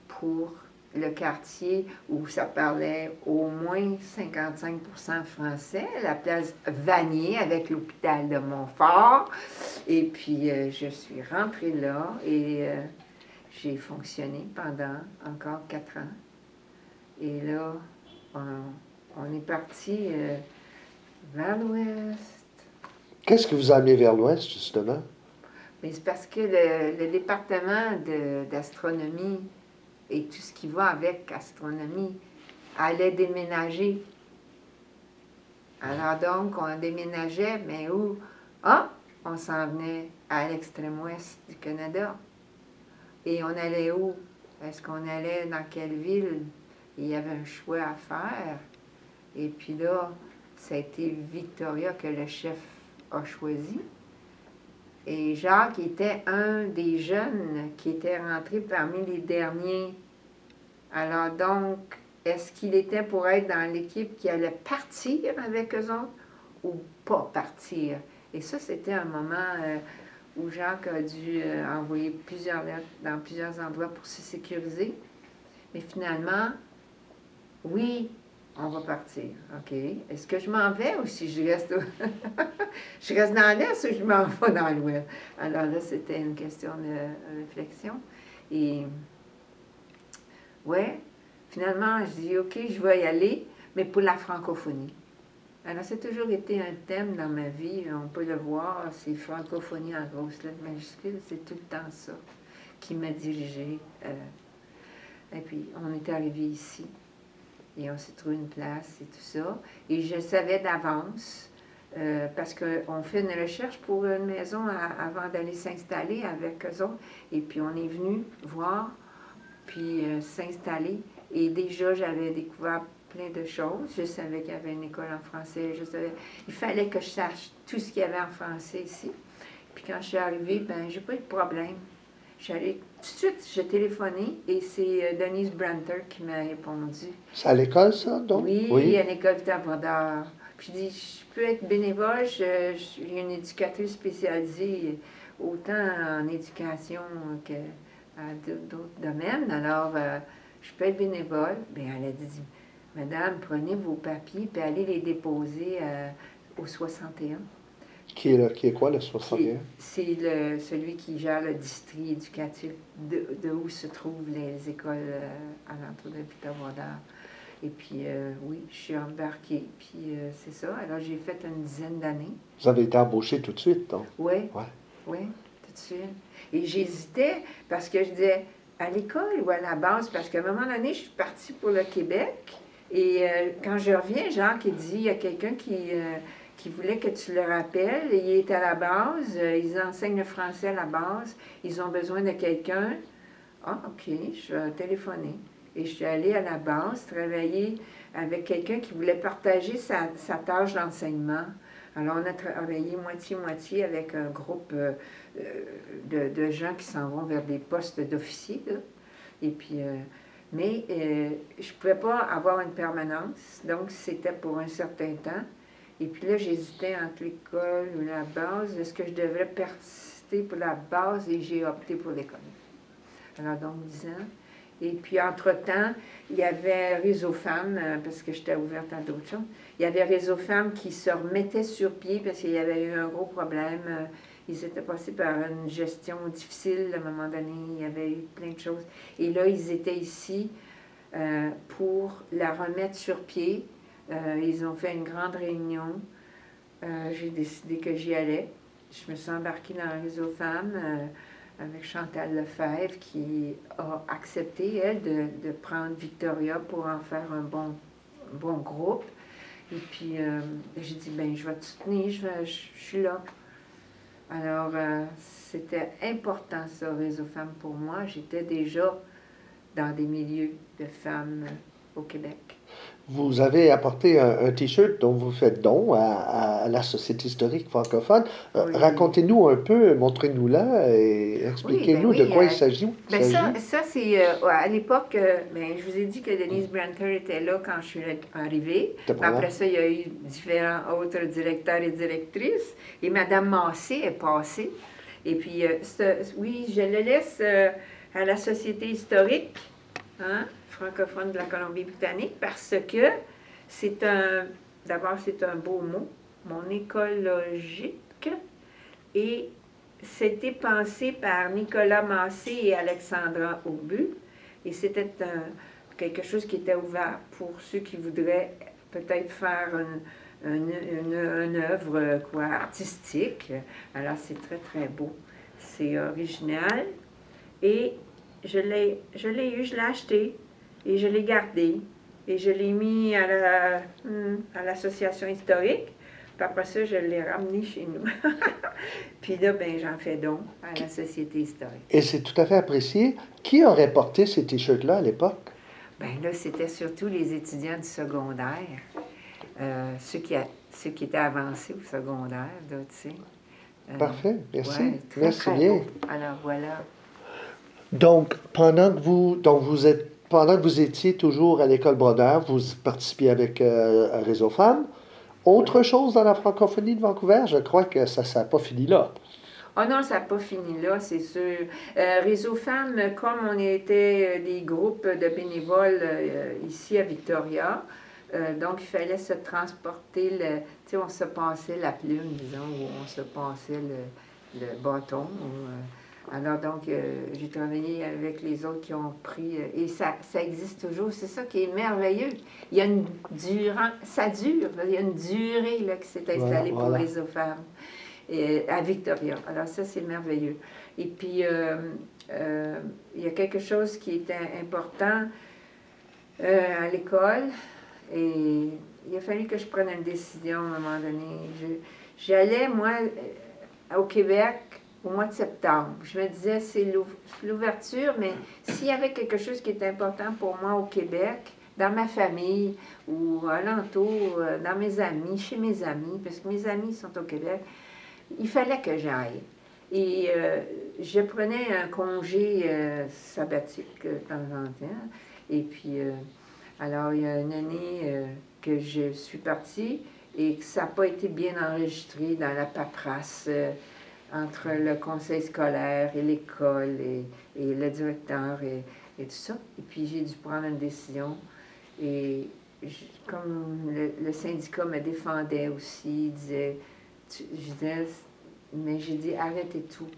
pour le quartier où ça parlait au moins 55% français, la place Vanier avec l'hôpital de Montfort. Et puis, je suis rentrée là et j'ai fonctionné pendant encore 4 ans. Et là, on est parti vers l'ouest. Qu'est-ce qui vous a amené vers l'ouest, justement? Mais c'est parce que le département d'astronomie et tout ce qui va avec astronomie allait déménager. Alors donc, on déménageait, mais où? Ah, on s'en venait à l'extrême ouest du Canada. Et on allait où? Est-ce qu'on allait dans quelle ville? Il y avait un choix à faire. Et puis là, ça a été Victoria que le chef a choisi. Et Jacques était un des jeunes qui était rentré parmi les derniers. Alors donc, est-ce qu'il était pour être dans l'équipe qui allait partir avec eux autres ou pas partir? Et ça, c'était un moment où Jacques a dû envoyer plusieurs lettres dans plusieurs endroits pour se sécuriser. Mais finalement, oui, on va partir. OK. Est-ce que je m'en vais ou si je reste, je reste dans l'Est ou je m'en vais dans l'Ouest? Alors là, c'était une question de réflexion. Et ouais, finalement, je dis, OK, je vais y aller, mais pour la francophonie. Alors, ça a toujours été un thème dans ma vie, on peut le voir, c'est francophonie en grosses lettres majuscules, c'est tout le temps ça qui m'a dirigée. Et puis, on est arrivé ici, et on s'est trouvé une place et tout ça. Et je savais d'avance, parce qu'on fait une recherche pour une maison avant d'aller s'installer avec eux autres, et puis on est venu voir, puis s'installer. Et déjà, j'avais découvert plein de choses. Je savais qu'il y avait une école en français. Il fallait que je sache tout ce qu'il y avait en français ici. Puis quand je suis arrivée, ben j'ai pas eu de problème. J'allais tout de suite, j'ai téléphoné et c'est Denise Branter qui m'a répondu. C'est à l'école, ça, donc? Oui, à l'école Tavardard. Puis je dis, je peux être bénévole, je suis une éducatrice spécialisée autant en éducation que d'autres domaines. Alors, je peux être bénévole. Bien, elle a dit, Madame, prenez vos papiers et allez les déposer au 61. Qui est quoi, le 61? C'est celui qui gère le district éducatif de où se trouvent les écoles alentour de Victor-Vaudard. Et puis, oui, je suis embarquée. Puis, c'est ça. Alors, j'ai fait une dizaine d'années. Vous avez été embauché tout de suite, donc? Oui. Ouais. Oui, tout de suite. Et j'hésitais parce que je disais à l'école ou à la base, parce qu'à un moment donné, je suis partie pour le Québec. Et quand je reviens, Jacques, il dit, il y a quelqu'un qui voulait que tu le rappelles. Il est à la base, ils enseignent le français à la base. Ils ont besoin de quelqu'un. Ah, OK, je vais téléphoner. Et je suis allée à la base travailler avec quelqu'un qui voulait partager sa tâche d'enseignement. Alors, on a travaillé moitié-moitié avec un groupe de gens qui s'en vont vers des postes d'officiers. Et puis, mais je ne pouvais pas avoir une permanence, donc c'était pour un certain temps. Et puis là, j'hésitais entre l'école ou la base. Est-ce que je devrais persister pour la base? Et j'ai opté pour l'école. Alors, donc, 10 ans. Et puis, entre-temps, il y avait Réseau Femmes, parce que j'étais ouverte à d'autres choses. Il y avait Réseau Femmes qui se remettait sur pied parce qu'il y avait eu un gros problème. Ils étaient passés par une gestion difficile à un moment donné. Il y avait eu plein de choses. Et là, ils étaient ici pour la remettre sur pied. Ils ont fait une grande réunion. J'ai décidé que j'y allais. Je me suis embarquée dans Réseau Femmes avec Chantal Lefebvre qui a accepté, elle, de prendre Victoria pour en faire un bon groupe. Et puis, j'ai dit, ben je vais te soutenir, je suis là. Alors, c'était important, ça, Réseau Femmes, pour moi. J'étais déjà dans des milieux de femmes au Québec. Vous avez apporté un T-shirt dont vous faites don à la Société historique francophone. Oui. Racontez-nous un peu, montrez-nous-la et Oui, ben expliquez-nous de oui. quoi il s'agit. Ben ça c'est ouais, à l'époque, ben, je vous ai dit que Denise Branter était là quand je suis arrivée. C'était Mais pas après ça, il y a eu différents autres directeurs et directrices. Et Madame Massé est passée. Et puis, oui, je le laisse à la Société historique, hein, francophone de la Colombie-Britannique, parce que c'est d'abord, c'est un beau mot, mon écologique, et c'était pensé par Nicolas Massé et Alexandra Aubu. Et c'était quelque chose qui était ouvert pour ceux qui voudraient peut-être faire une œuvre artistique. Alors, c'est très, très beau. C'est original. Et je l'ai eu, je l'ai acheté et je l'ai gardé. Et je l'ai mis à l'association historique. Puis après ça, je l'ai ramené chez nous. Puis là, ben, j'en fais don à la Société historique. Et c'est tout à fait apprécié. Qui aurait porté ces T-shirts-là à l'époque? Ben là, c'était surtout les étudiants du secondaire, ceux qui étaient avancés au secondaire, là, tu sais. Parfait, merci. Ouais, très, Merci très bien. beau. Alors voilà. Donc, pendant que vous étiez toujours à l'école Brodeur, vous participiez avec un Réseau Femmes. Autre chose dans la francophonie de Vancouver, je crois que ça ne s'est pas fini là. Oh non, ça n'a pas fini là, c'est sûr. Réseau Femmes, comme on était des groupes de bénévoles ici à Victoria, donc il fallait se transporter, tu sais, on se passait la plume, disons, ou on se passait le bâton. Alors donc, j'ai travaillé avec les autres qui ont pris, et ça existe toujours, c'est ça qui est merveilleux. Il y a ça dure, il y a une durée là, qui s'est installée pour Voilà. Réseau Femmes à Victoria. Alors ça, c'est merveilleux. Et puis, il y a quelque chose qui était important à l'école, et il a fallu que je prenne une décision à un moment donné. J'allais, moi, au Québec au mois de septembre. Je me disais, c'est l'ouverture, mais s'il y avait quelque chose qui était important pour moi au Québec, dans ma famille ou alentour, dans mes amis, chez mes amis, parce que mes amis sont au Québec, il fallait que j'aille. Et je prenais un congé sabbatique de temps en temps. Et puis, alors, il y a une année que je suis partie et que ça n'a pas été bien enregistré dans la paperasse entre le conseil scolaire et l'école et le directeur et tout ça. Et puis, j'ai dû prendre une décision. Et comme le syndicat me défendait aussi, il disait, je disais, mais j'ai dit arrêtez tout.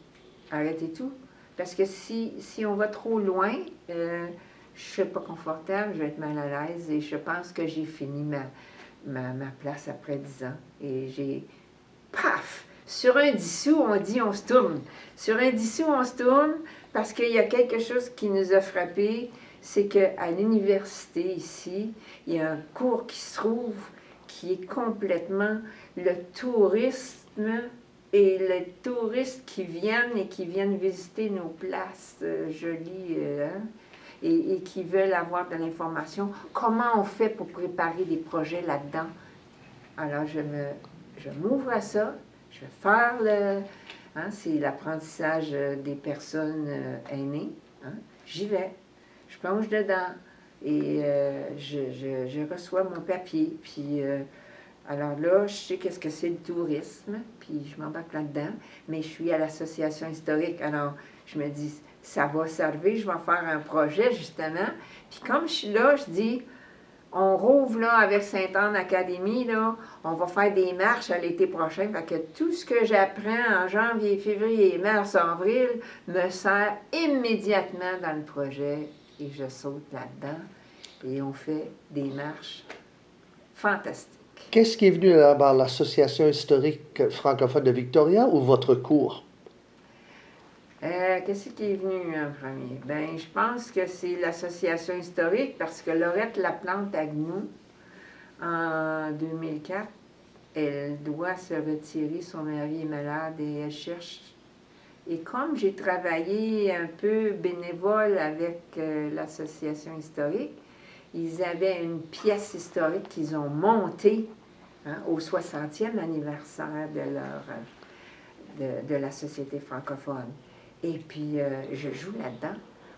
Arrêtez tout. Parce que si on va trop loin, je ne suis pas confortable, je vais être mal à l'aise et je pense que j'ai fini ma place après 10 ans. Et j'ai, paf! Sur un 10 sous, on dit on se tourne. Sur un 10 sous, on se tourne parce qu'il y a quelque chose qui nous a frappé, c'est qu'à l'université ici, il y a un cours qui se trouve qui est complètement le tourisme et les touristes qui viennent visiter nos places jolies hein, et qui veulent avoir de l'information. Comment on fait pour préparer des projets là-dedans? Alors, je m'ouvre à ça. Je vais faire c'est l'apprentissage des personnes aînées. Hein. J'y vais. Je plonge dedans et je reçois mon papier. Puis, alors là, je sais qu'est-ce que c'est le tourisme, puis je m'embarque là-dedans, mais je suis à l'association historique. Alors, je me dis, ça va servir, je vais faire un projet, justement. Puis comme je suis là, je dis, on rouvre là avec Sainte-Anne Académie, là, on va faire des marches à l'été prochain, fait que tout ce que j'apprends en janvier, février, mars, avril me sert immédiatement dans le projet et je saute là-dedans et on fait des marches fantastiques. Qu'est-ce qui est venu d'abord, l'Association historique francophone de Victoria ou votre cours? Qu'est-ce qui est venu en premier? Ben, je pense que c'est l'association historique parce que Laurette Laplante Agnew En 2004, elle doit se retirer, son mari est malade et elle cherche. Et comme j'ai travaillé un peu bénévole avec l'association historique, ils avaient une pièce historique qu'ils ont montée au 60e anniversaire de la Société francophone. Et puis, je joue là-dedans.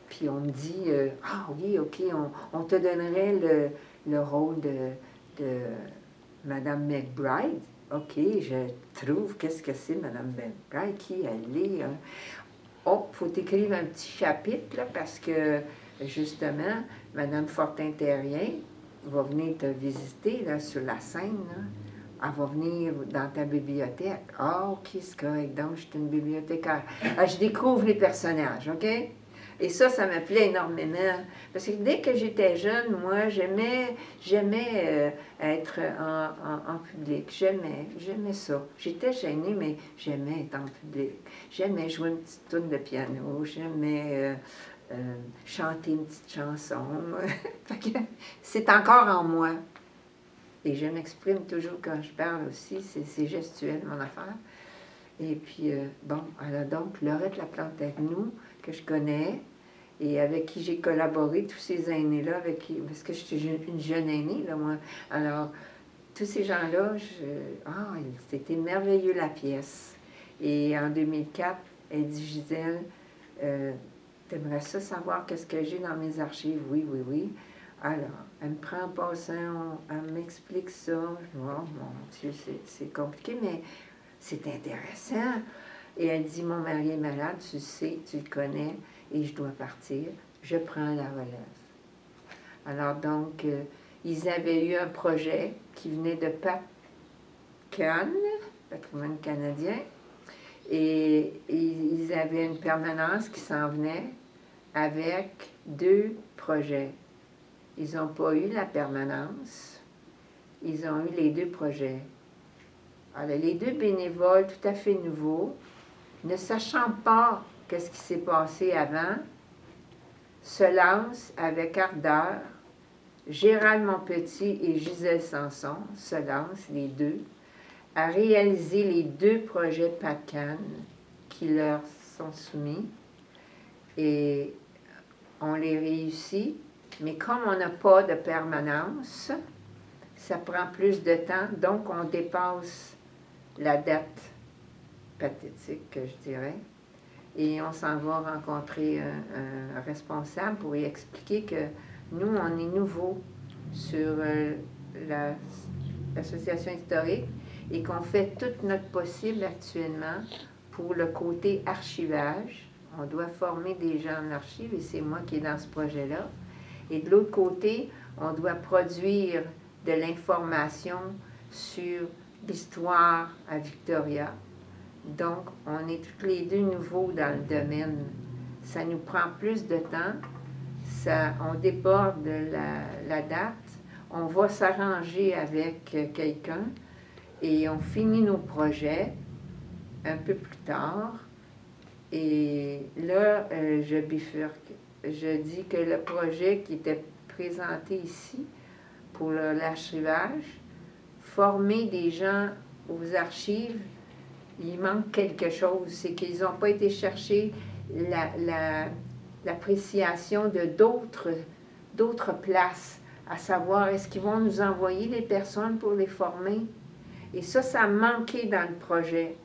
Puis on me dit, ah oui, OK, on te donnerait le rôle de Madame McBride. OK, je trouve, qu'est-ce que c'est, Madame McBride, qui elle est. Oh, il faut écrire un petit chapitre, là, parce que, justement, Madame Fortin-Terrien va venir te visiter, là, sur la scène, là. Elle va venir dans ta bibliothèque. Ah, OK, c'est correct, donc je suis une bibliothécaire. Ah, je découvre les personnages, OK? Et ça me plaît énormément. Parce que dès que j'étais jeune, moi, j'aimais être en public. J'aimais ça. J'étais gênée, mais j'aimais être en public. J'aimais jouer une petite toune de piano. J'aimais chanter une petite chanson. C'est encore en moi. Et je m'exprime toujours quand je parle aussi. C'est gestuel, mon affaire. Et puis, bon, elle a donc Laurette Laplante-Agneau, que je connais, et avec qui j'ai collaboré, tous ces aînés-là, parce que je suis une jeune aînée, là, moi. Alors, tous ces gens-là, c'était merveilleux, la pièce. Et en 2004, elle dit, Gisèle, t'aimerais ça savoir qu'est-ce que j'ai dans mes archives? Oui, oui, oui. Alors, elle me prend en passant, elle m'explique ça. Je dis, oh mon Dieu, c'est compliqué, mais c'est intéressant. Et elle dit, mon mari est malade, tu le sais, tu le connais, et je dois partir. Je prends la relève. Alors donc, ils avaient eu un projet qui venait de Pat Kahn, patrimoine canadien, et ils avaient une permanence qui s'en venait avec 2 projets. Ils n'ont pas eu la permanence, ils ont eu les 2 projets. Alors, les 2 bénévoles tout à fait nouveaux, ne sachant pas qu'est-ce qui s'est passé avant, se lancent avec ardeur. Gérald Monpetit et Gisèle Sanson se lancent, les 2, à réaliser les 2 projets PACAN qui leur sont soumis. Et on les réussit, mais comme on n'a pas de permanence, ça prend plus de temps, donc on dépasse la date pathétique, que je dirais. Et on s'en va rencontrer un responsable pour lui expliquer que nous, on est nouveaux sur l'association historique et qu'on fait tout notre possible actuellement pour le côté archivage. On doit former des gens en archives et c'est moi qui est dans ce projet-là. Et de l'autre côté, on doit produire de l'information sur l'histoire à Victoria. Donc, on est tous les 2 nouveaux dans le domaine. Ça nous prend plus de temps. On déborde la date. On va s'arranger avec quelqu'un et on finit nos projets un peu plus tard. Et là, je bifurque. Je dis que le projet qui était présenté ici pour l'archivage, former des gens aux archives, il manque quelque chose. C'est qu'ils n'ont pas été chercher l'appréciation de d'autres places, à savoir, est-ce qu'ils vont nous envoyer les personnes pour les former? Et ça manquait dans le projet.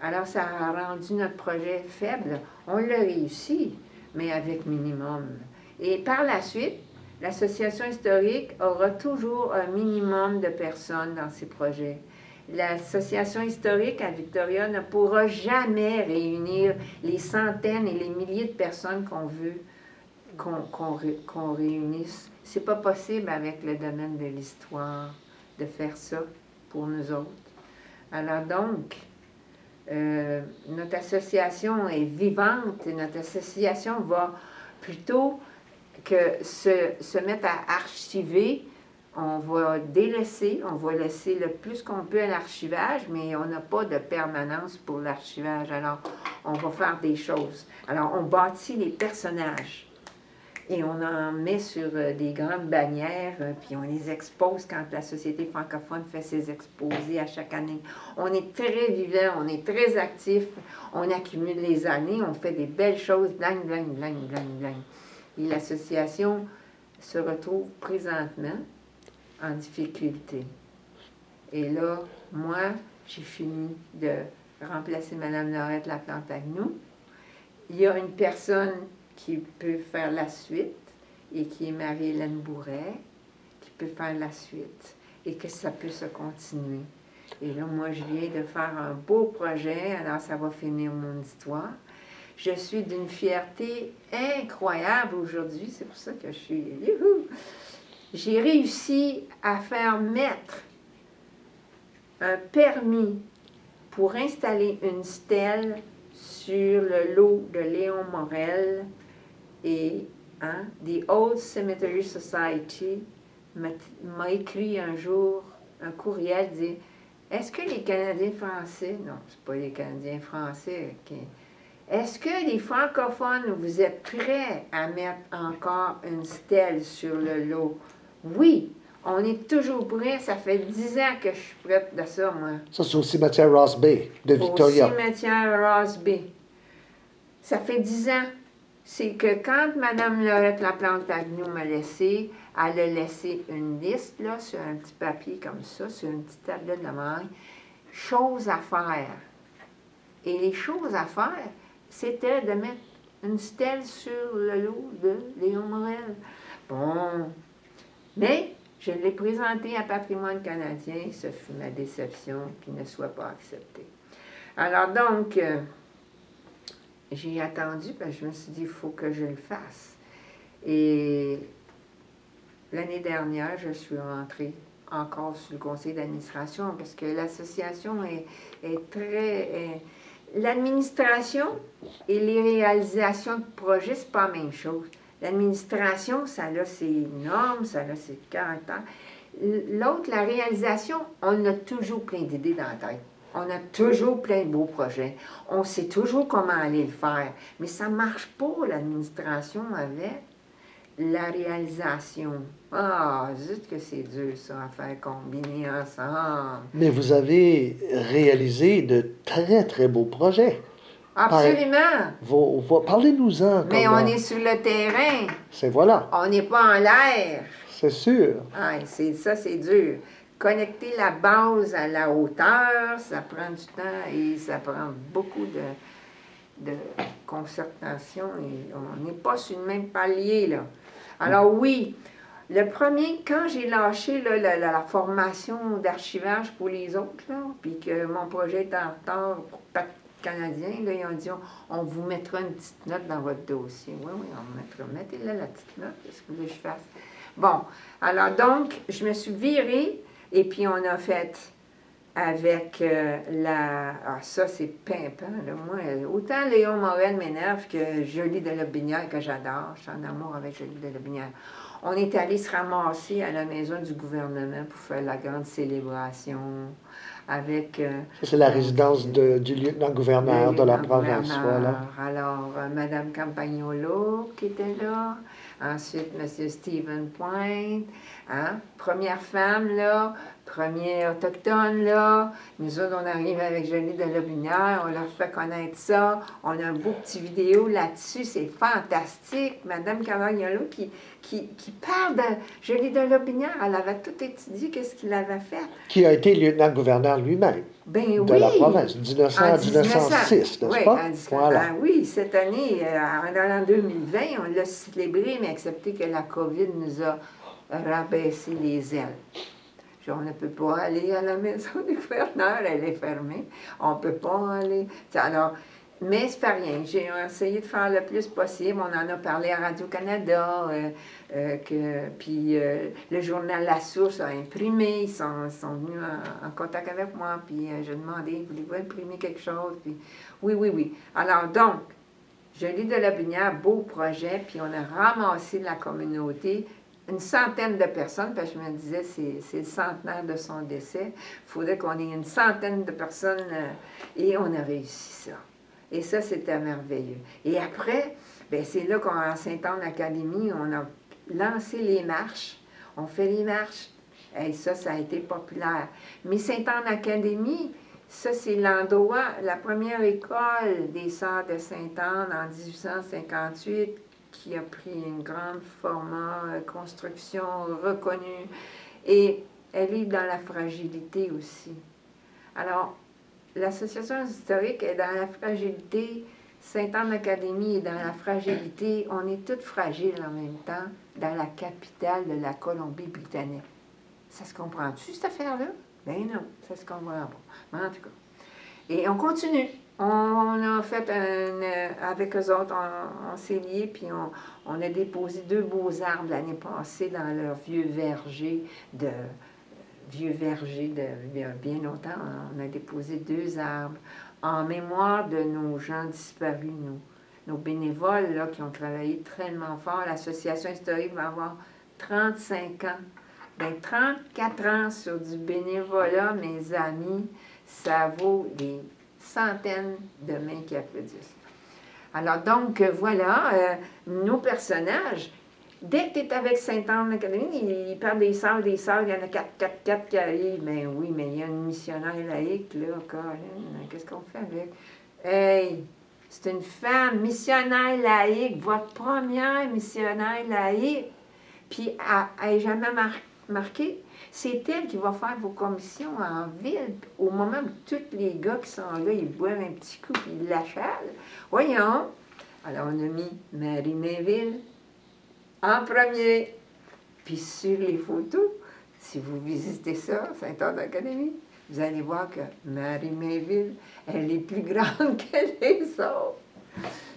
Alors, ça a rendu notre projet faible. On l'a réussi, mais avec minimum. Et par la suite, l'association historique aura toujours un minimum de personnes dans ses projets. L'association historique à Victoria ne pourra jamais réunir les centaines et les milliers de personnes qu'on veut qu'on réunisse. C'est pas possible avec le domaine de l'histoire de faire ça pour nous autres. Alors donc, notre association est vivante et notre association va plutôt que se mettre à archiver. On va délaisser, on va laisser le plus qu'on peut à l'archivage, mais on n'a pas de permanence pour l'archivage. Alors, on va faire des choses. Alors, on bâtit les personnages. Et on en met sur des grandes bannières, puis on les expose quand la Société francophone fait ses exposés à chaque année. On est très vivant, on est très actif, on accumule les années, on fait des belles choses, blang, blang, blang, blang, blang. Et l'association se retrouve présentement en difficulté. Et là, moi, j'ai fini de remplacer Mme Laurette Laplante-Agneau. Il y a une personne qui peut faire la suite et qui est Marie-Hélène Bourret, qui peut faire la suite et que ça peut se continuer. Et là, moi, je viens de faire un beau projet, alors ça va finir mon histoire. Je suis d'une fierté incroyable aujourd'hui, c'est pour ça que je suis... Youhou! J'ai réussi à faire mettre un permis pour installer une stèle sur le lot de Léon Morel et The Old Cemetery Society m'a écrit un jour un courriel dit est-ce que les Canadiens français, non, c'est pas les Canadiens français, est-ce que les francophones, vous êtes prêts à mettre encore une stèle sur le lot? Oui, on est toujours prêts. Ça fait 10 ans que je suis prête de ça, moi. Ça, c'est au cimetière Ross Bay de Victoria. Au cimetière Ross Bay. Ça fait 10 ans. C'est que quand Mme Laurette Laplante-Agneau m'a laissé, elle a laissé une liste là, sur un petit papier comme ça, sur une petite tablette de maille, choses à faire. Et les choses à faire, c'était de mettre une stèle sur le lot de Léon Morel. Bon, mais je l'ai présenté à Patrimoine canadien, ce fut ma déception qu'il ne soit pas accepté. Alors donc, j'ai attendu, parce que je me suis dit, il faut que je le fasse. Et l'année dernière, je suis rentrée encore sur le conseil d'administration, parce que l'association est très... L'administration et les réalisations de projets, c'est pas la même chose. L'administration, ça a ses normes, ça a ses caractères. L'autre, la réalisation, on a toujours plein d'idées dans la tête. On a toujours plein de beaux projets. On sait toujours comment aller le faire. Mais ça ne marche pas, l'administration, avec la réalisation. Ah, zut que c'est dur, ça, à faire combiner ensemble. Mais vous avez réalisé de très, très beaux projets. Absolument. Parlez-nous-en. Mais on est sur le terrain. C'est voilà. On n'est pas en l'air. C'est sûr. Ah, c'est dur. Connecter la base à la hauteur, ça prend du temps et ça prend beaucoup de concertation. Et on n'est pas sur le même palier, là. Alors oui, le premier, quand j'ai lâché là, la formation d'archivage pour les autres, là, puis que mon projet était en retard pour Canadien, là, ils ont dit on vous mettra une petite note dans votre dossier. Oui, on mettra. Mettez-là la petite note, qu'est-ce que vous voulez que je fasse? Bon, alors donc, je me suis virée et puis on a fait avec Ah, ça, c'est pimpant, là. Moi, autant Léon Morel m'énerve que Jolie de Lobinière, que j'adore. Je suis en amour avec Jolie de Lobinière. On est allé se ramasser à la maison du gouvernement pour faire la grande célébration avec... ça, c'est la résidence du lieutenant-gouverneur de la province. Voilà. Alors, Mme Campagnolo qui était là, ensuite M. Stephen Pointe, première femme, là, première autochtone, là. Nous autres, on arrive avec Jolie de Lobinière, on leur fait connaître ça. On a un beau petit vidéo là-dessus, c'est fantastique. Mme Campagnolo qui parle de Jolie de Lobinière, elle avait tout étudié, qu'est-ce qu'il avait fait. Qui a été lieutenant-gouverneur lui-même de la province, 1906, n'est-ce pas? Voilà. Oui, cette année, en 2020, on l'a célébré, mais accepté que la COVID nous a rabaissé les ailes. On ne peut pas aller à la maison du gouverneur, elle est fermée. On ne peut pas aller. Alors, mais c'est pas rien. J'ai essayé de faire le plus possible. On en a parlé à Radio-Canada, puis le journal La Source a imprimé. Ils sont venus en contact avec moi, puis j'ai demandé, voulez-vous imprimer quelque chose? Puis, oui. Alors donc, Jolie de Lobinière, beau projet, puis on a ramassé de la communauté une centaine de personnes, parce que je me disais, c'est le centenaire de son décès. Il faudrait qu'on ait une centaine de personnes, et on a réussi ça. Et ça, c'était merveilleux. Et après, Bien, c'est là qu'à Sainte-Anne-Académie, on a lancé les marches. On fait les marches. Et ça a été populaire. Mais Sainte-Anne-Académie, ça, c'est l'endroit, la première école des Sœurs de Sainte-Anne en 1858, qui a pris une grande format, construction reconnue. Et elle est dans la fragilité aussi. Alors, l'association historique est dans la fragilité, Sainte-Anne-Académie est dans la fragilité, on est toutes fragiles en même temps dans la capitale de la Colombie-Britannique. Ça se comprend-tu, cette affaire-là? Ben non, ça se comprend pas. Mais en tout cas. Et on continue. On a fait avec eux autres, on s'est liés, puis on a déposé 2 beaux arbres l'année passée dans leur vieux verger de bien longtemps. On a déposé 2 arbres en mémoire de nos gens disparus, nos bénévoles là, qui ont travaillé tellement fort. L'Association historique va avoir 35 ans. Bien, 34 ans sur du bénévolat, mes amis, ça vaut des centaines de mains qui applaudissent. Alors donc, voilà, nos personnages. Dès que tu es avec Sainte-Anne-Académie, ils perdent des sœurs, il y en a 4 qui arrivent. Mais oui, mais il y a une missionnaire laïque, là, Colin, qu'est-ce qu'on fait avec? Hey, c'est une femme missionnaire laïque, votre première missionnaire laïque. Puis, elle n'est jamais marquée. C'est elle qui va faire vos commissions en ville. Au moment où tous les gars qui sont là, ils boivent un petit coup puis ils l'achalent. Voyons. Alors, on a mis Marie Mainville en premier. Puis sur les photos, si vous visitez ça, Sainte-Anne-Académie, vous allez voir que Marie Mainville, elle est plus grande que les autres.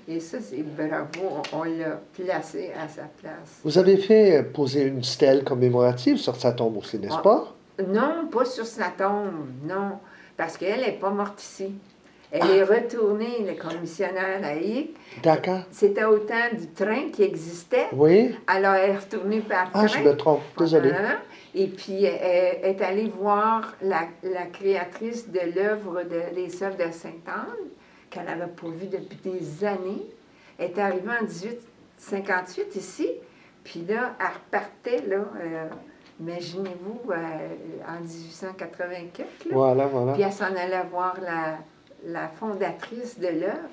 Et ça, c'est bravo, on l'a placée à sa place. Vous avez fait poser une stèle commémorative sur sa tombe aussi, n'est-ce pas? Non, pas sur sa tombe, non, parce qu'elle n'est pas morte ici. Elle est retournée, le commissionnaire laïque. D'accord. C'était au temps du train qui existait. Oui. Alors, elle est retournée par train. Ah, je me trompe, désolé. Et puis, elle est allée voir la créatrice de l'œuvre des œuvres de Sainte-Anne, qu'elle n'avait pas vue depuis des années. Elle est arrivée en 1858 ici, puis là, elle repartait, là, imaginez-vous, en 1884. Là. Voilà. Puis elle s'en allait voir la fondatrice de l'œuvre,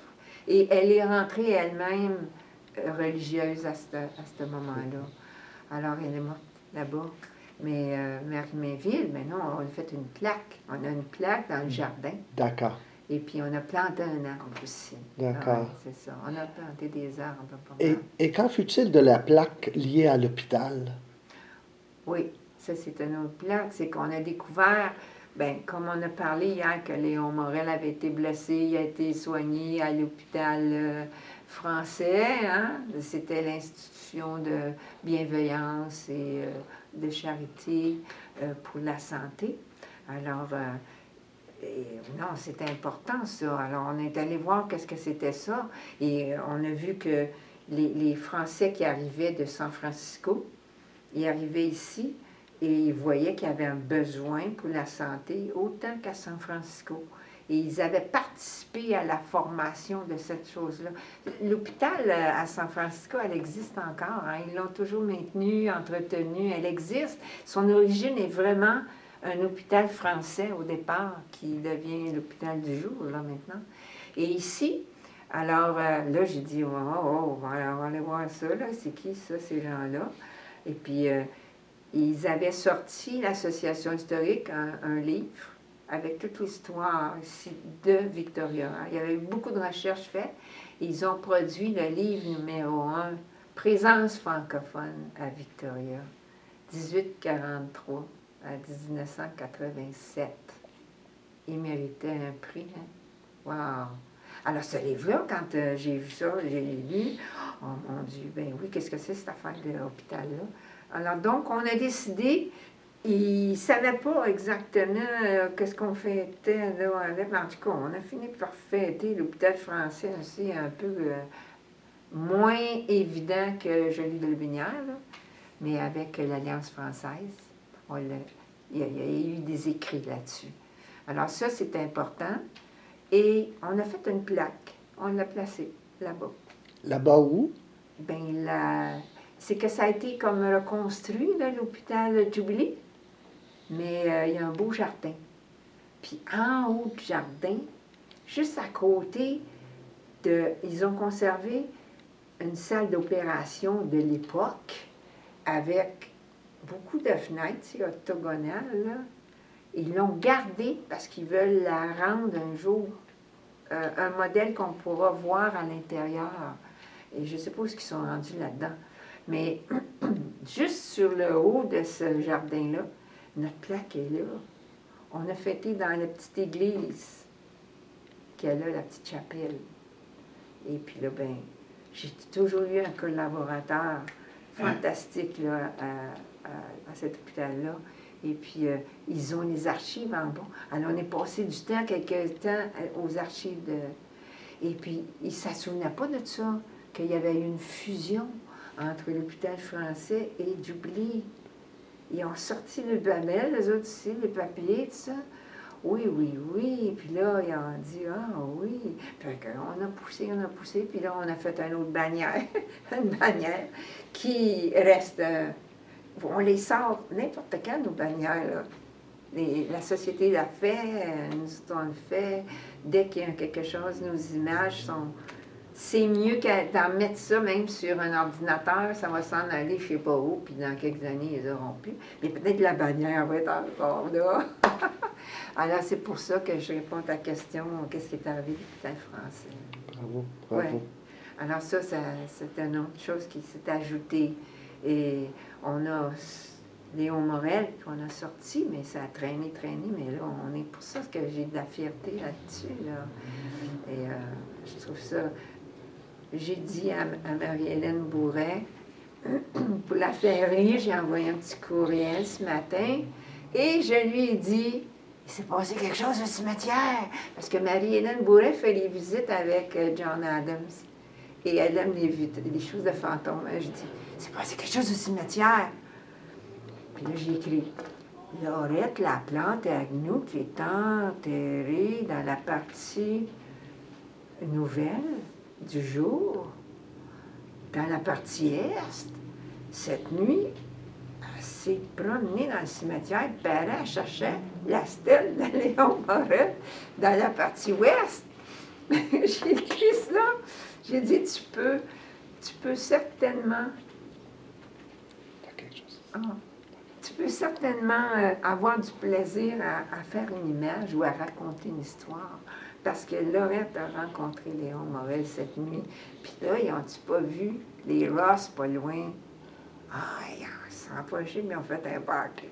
et elle est rentrée elle-même religieuse à ce moment-là. Alors, elle est morte là-bas. Mais Marie Mainville, mais non, on a fait une plaque. On a une plaque dans le jardin. D'accord. Et puis, on a planté un arbre aussi. D'accord. Ah, c'est ça. On a planté des arbres. Et qu'en fut-il de la plaque liée à l'hôpital? Oui, ça, c'est une autre plaque. C'est qu'on a découvert, bien, comme on a parlé hier, que Léon Morel avait été blessé, il a été soigné à l'hôpital français. Hein? C'était l'institution de bienveillance et de charité pour la santé. Alors, non, c'était important, ça. Alors, on est allé voir qu'est-ce que c'était ça. Et on a vu que les Français qui arrivaient de San Francisco, ils arrivaient ici et ils voyaient qu'il y avait un besoin pour la santé, autant qu'à San Francisco. Et ils avaient participé à la formation de cette chose-là. L'hôpital à San Francisco, elle existe encore. Hein? Ils l'ont toujours maintenue, entretenue. Elle existe. Son origine est vraiment un hôpital français au départ, qui devient l'hôpital du jour, là, maintenant. Et ici, alors là, j'ai dit, on va aller voir ça, là. C'est qui, ça, ces gens-là? Et puis, ils avaient sorti, l'Association historique, un livre avec toute l'histoire ici de Victoria. Il y avait eu beaucoup de recherches faites. Ils ont produit le livre numéro 1, Présence francophone à Victoria, 1843 à 1987. Il méritait un prix. Hein? Wow! Alors, ce livre-là, quand j'ai vu ça, j'ai lu, oh mon Dieu, ben oui, qu'est-ce que c'est cette affaire de l'hôpital-là? Alors, donc, on a décidé, ils ne savaient pas exactement qu'est-ce qu'on fêtait là. En tout cas, on a fini par fêter l'hôpital français aussi, un peu moins évident que Joly de Lotbinière, mais avec l'Alliance française. Il y a eu des écrits là-dessus. Alors ça, c'est important. Et on a fait une plaque. On l'a placée là-bas. Là-bas où? Ben, c'est que ça a été comme reconstruit, là, l'hôpital de Jubilee, mais il y a un beau jardin. Puis en haut du jardin, juste à côté, ils ont conservé une salle d'opération de l'époque avec beaucoup de fenêtres, c'est octogonales, là. Ils l'ont gardée parce qu'ils veulent la rendre un jour un modèle qu'on pourra voir à l'intérieur. Et je ne sais pas où ils sont rendus là-dedans. Mais juste sur le haut de ce jardin-là, notre plaque est là. On a fêté dans la petite église qu'elle a, la petite chapelle. Et puis là, ben, j'ai toujours eu un collaborateur fantastique là, à cet hôpital-là. Et puis, ils ont les archives en bas. Alors, on est passé du temps, quelques temps, aux archives de... Et puis, ils ne se souvenaient pas de ça, qu'il y avait eu une fusion entre l'hôpital français et Jubilee. Ils ont sorti le babel, les autres ici, les papiers, tout ça. Oui, oui, oui. Puis là, ils ont dit, ah oui. Puis on a poussé, puis là, on a fait une autre bannière, une bannière qui reste... on les sort n'importe quand, nos bannières, là. La société l'a fait, nous autres, on le fait. Dès qu'il y a quelque chose, nos images sont... C'est mieux d'en mettre ça même sur un ordinateur, ça va s'en aller je ne sais pas où, puis dans quelques années, ils n'auront plus. Mais peut-être la bannière va être encore là. Alors, c'est pour ça que je réponds à ta question, qu'est-ce qui est arrivé du l'hôpital français? Bravo, bravo. Ouais. Alors c'est une autre chose qui s'est ajoutée. Et on a Léon Morel qu'on a sorti, mais ça a traîné, mais là, on est pour ça que j'ai de la fierté là-dessus. Là. Et je trouve ça... J'ai dit à Marie-Hélène Bourret, pour la faire rire, j'ai envoyé un petit courriel ce matin, et je lui ai dit, il s'est passé quelque chose au cimetière, parce que Marie-Hélène Bourret fait les visites avec John Adams, et elle aime les choses de fantômes. Je dis, il s'est passé quelque chose au cimetière. Puis là, j'ai écrit, Laurette Laplante Agnew, qui est enterrée dans la partie nouvelle du jour, dans la partie est. Cette nuit, elle s'est promenée dans le cimetière, puis elle cherchait la stèle de Léon Morel dans la partie ouest. J'ai écrit ça. J'ai dit, tu peux certainement... Tu peux certainement avoir du plaisir à faire une image ou à raconter une histoire. Parce que Laurette a rencontré Léon Morel cette nuit. Puis là, ils n'ont-tu pas vu les Ross pas loin? Ah, ils se sont approchés, mais ils ont fait un bac.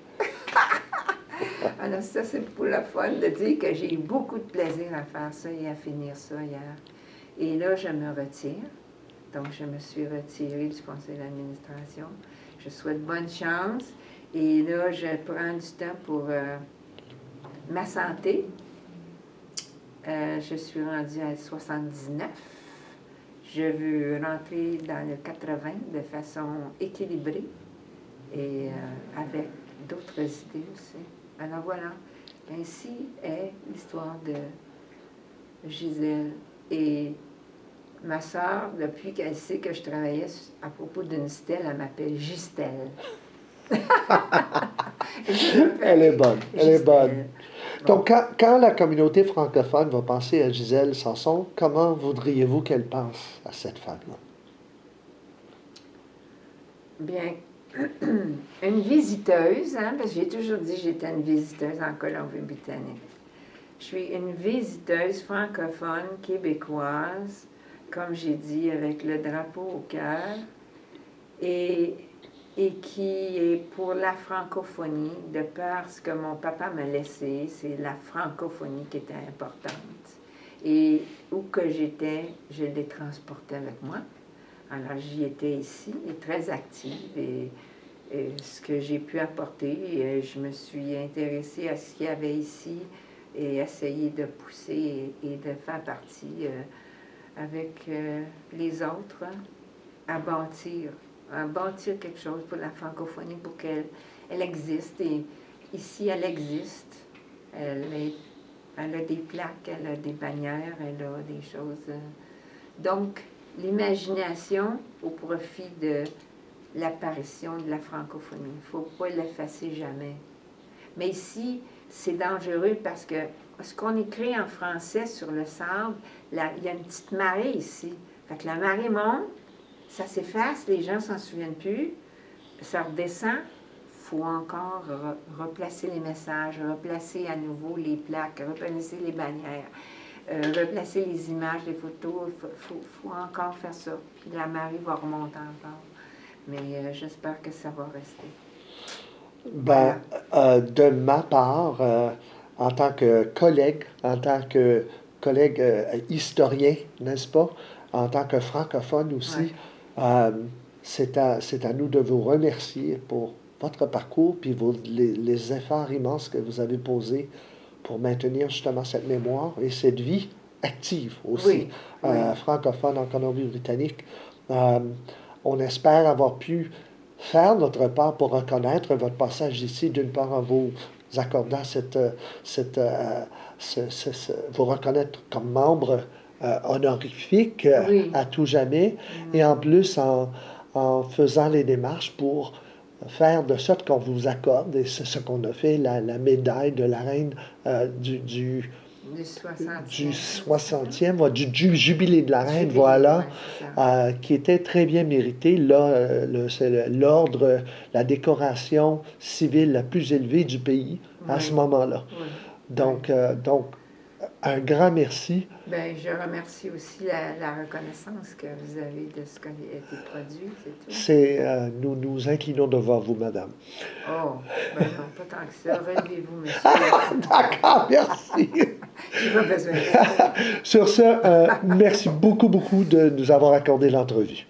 Alors ça, c'est pour le fun de dire que j'ai eu beaucoup de plaisir à faire ça et à finir ça hier. Et là, je me retire. Donc, je me suis retirée du conseil d'administration. Je souhaite bonne chance. Et là, je prends du temps pour ma santé. Je suis rendue à 79. Je veux rentrer dans le 80 de façon équilibrée et avec d'autres idées aussi. Alors voilà, ainsi est l'histoire de Gisèle. Et ma sœur, depuis qu'elle sait que je travaillais à propos d'une stèle, elle m'appelle Gisèle. Elle est bonne, elle est bonne. Bon. Donc, quand la communauté francophone va penser à Gisèle Sanson, comment voudriez-vous qu'elle pense à cette femme-là? Bien, une visiteuse, hein, parce que j'ai toujours dit que j'étais une visiteuse en Colombie-Britannique. Je suis une visiteuse francophone québécoise, comme j'ai dit, avec le drapeau au cœur, et qui est pour la francophonie, de par ce que mon papa m'a laissé, c'est la francophonie qui était importante. Et où que j'étais, je l'ai transporté avec moi. Alors j'y étais ici, et très active, et ce que j'ai pu apporter, je me suis intéressée à ce qu'il y avait ici, et essayé de pousser et de faire partie avec les autres à bâtir quelque chose pour la francophonie, pour qu'elle existe. Et ici, elle existe. Elle a des plaques, elle a des bannières, elle a des choses. Donc, l'imagination au profit de l'apparition de la francophonie. Il ne faut pas l'effacer jamais. Mais ici, c'est dangereux parce que ce qu'on écrit en français sur le sable, il y a une petite marée ici. Fait que la marée monte, ça s'efface, les gens ne s'en souviennent plus, ça redescend, il faut encore replacer les messages, replacer à nouveau les plaques, replacer les bannières, replacer les images, les photos. Il faut encore faire ça. Puis la marée va remonter encore. Mais j'espère que ça va rester. Ben, de ma part, en tant que collègue historien, n'est-ce pas, en tant que francophone aussi, Ouais. euh, c'est à nous de vous remercier pour votre parcours, puis les efforts immenses que vous avez posés pour maintenir justement cette mémoire et cette vie active aussi, Oui, oui. francophone en Colombie-Britannique. Euh, on espère avoir pu faire notre part pour reconnaître votre passage ici, d'une part en vous accordant vous reconnaître comme membre honorifique Oui. à tout jamais, et en plus en faisant les démarches pour faire de sorte qu'on vous accorde, et c'est ce qu'on a fait, la médaille de la reine du Du 60e. du 60e, du jubilé de la reine, Jubilé, voilà, ouais, c'est ça. qui était très bien mérité. Là, c'est l'ordre, la décoration civile la plus élevée du pays à ce Oui, moment-là. oui, Donc, un grand merci. ben, je remercie aussi la reconnaissance que vous avez de ce qui a été produit, c'est tout. Nous nous inclinons devant vous, madame. Oh, ben non, pas tant que ça. Relevez-vous, monsieur. D'accord, merci. J'ai pas besoin de ça. Sur ce, merci beaucoup, beaucoup de nous avoir accordé l'entrevue.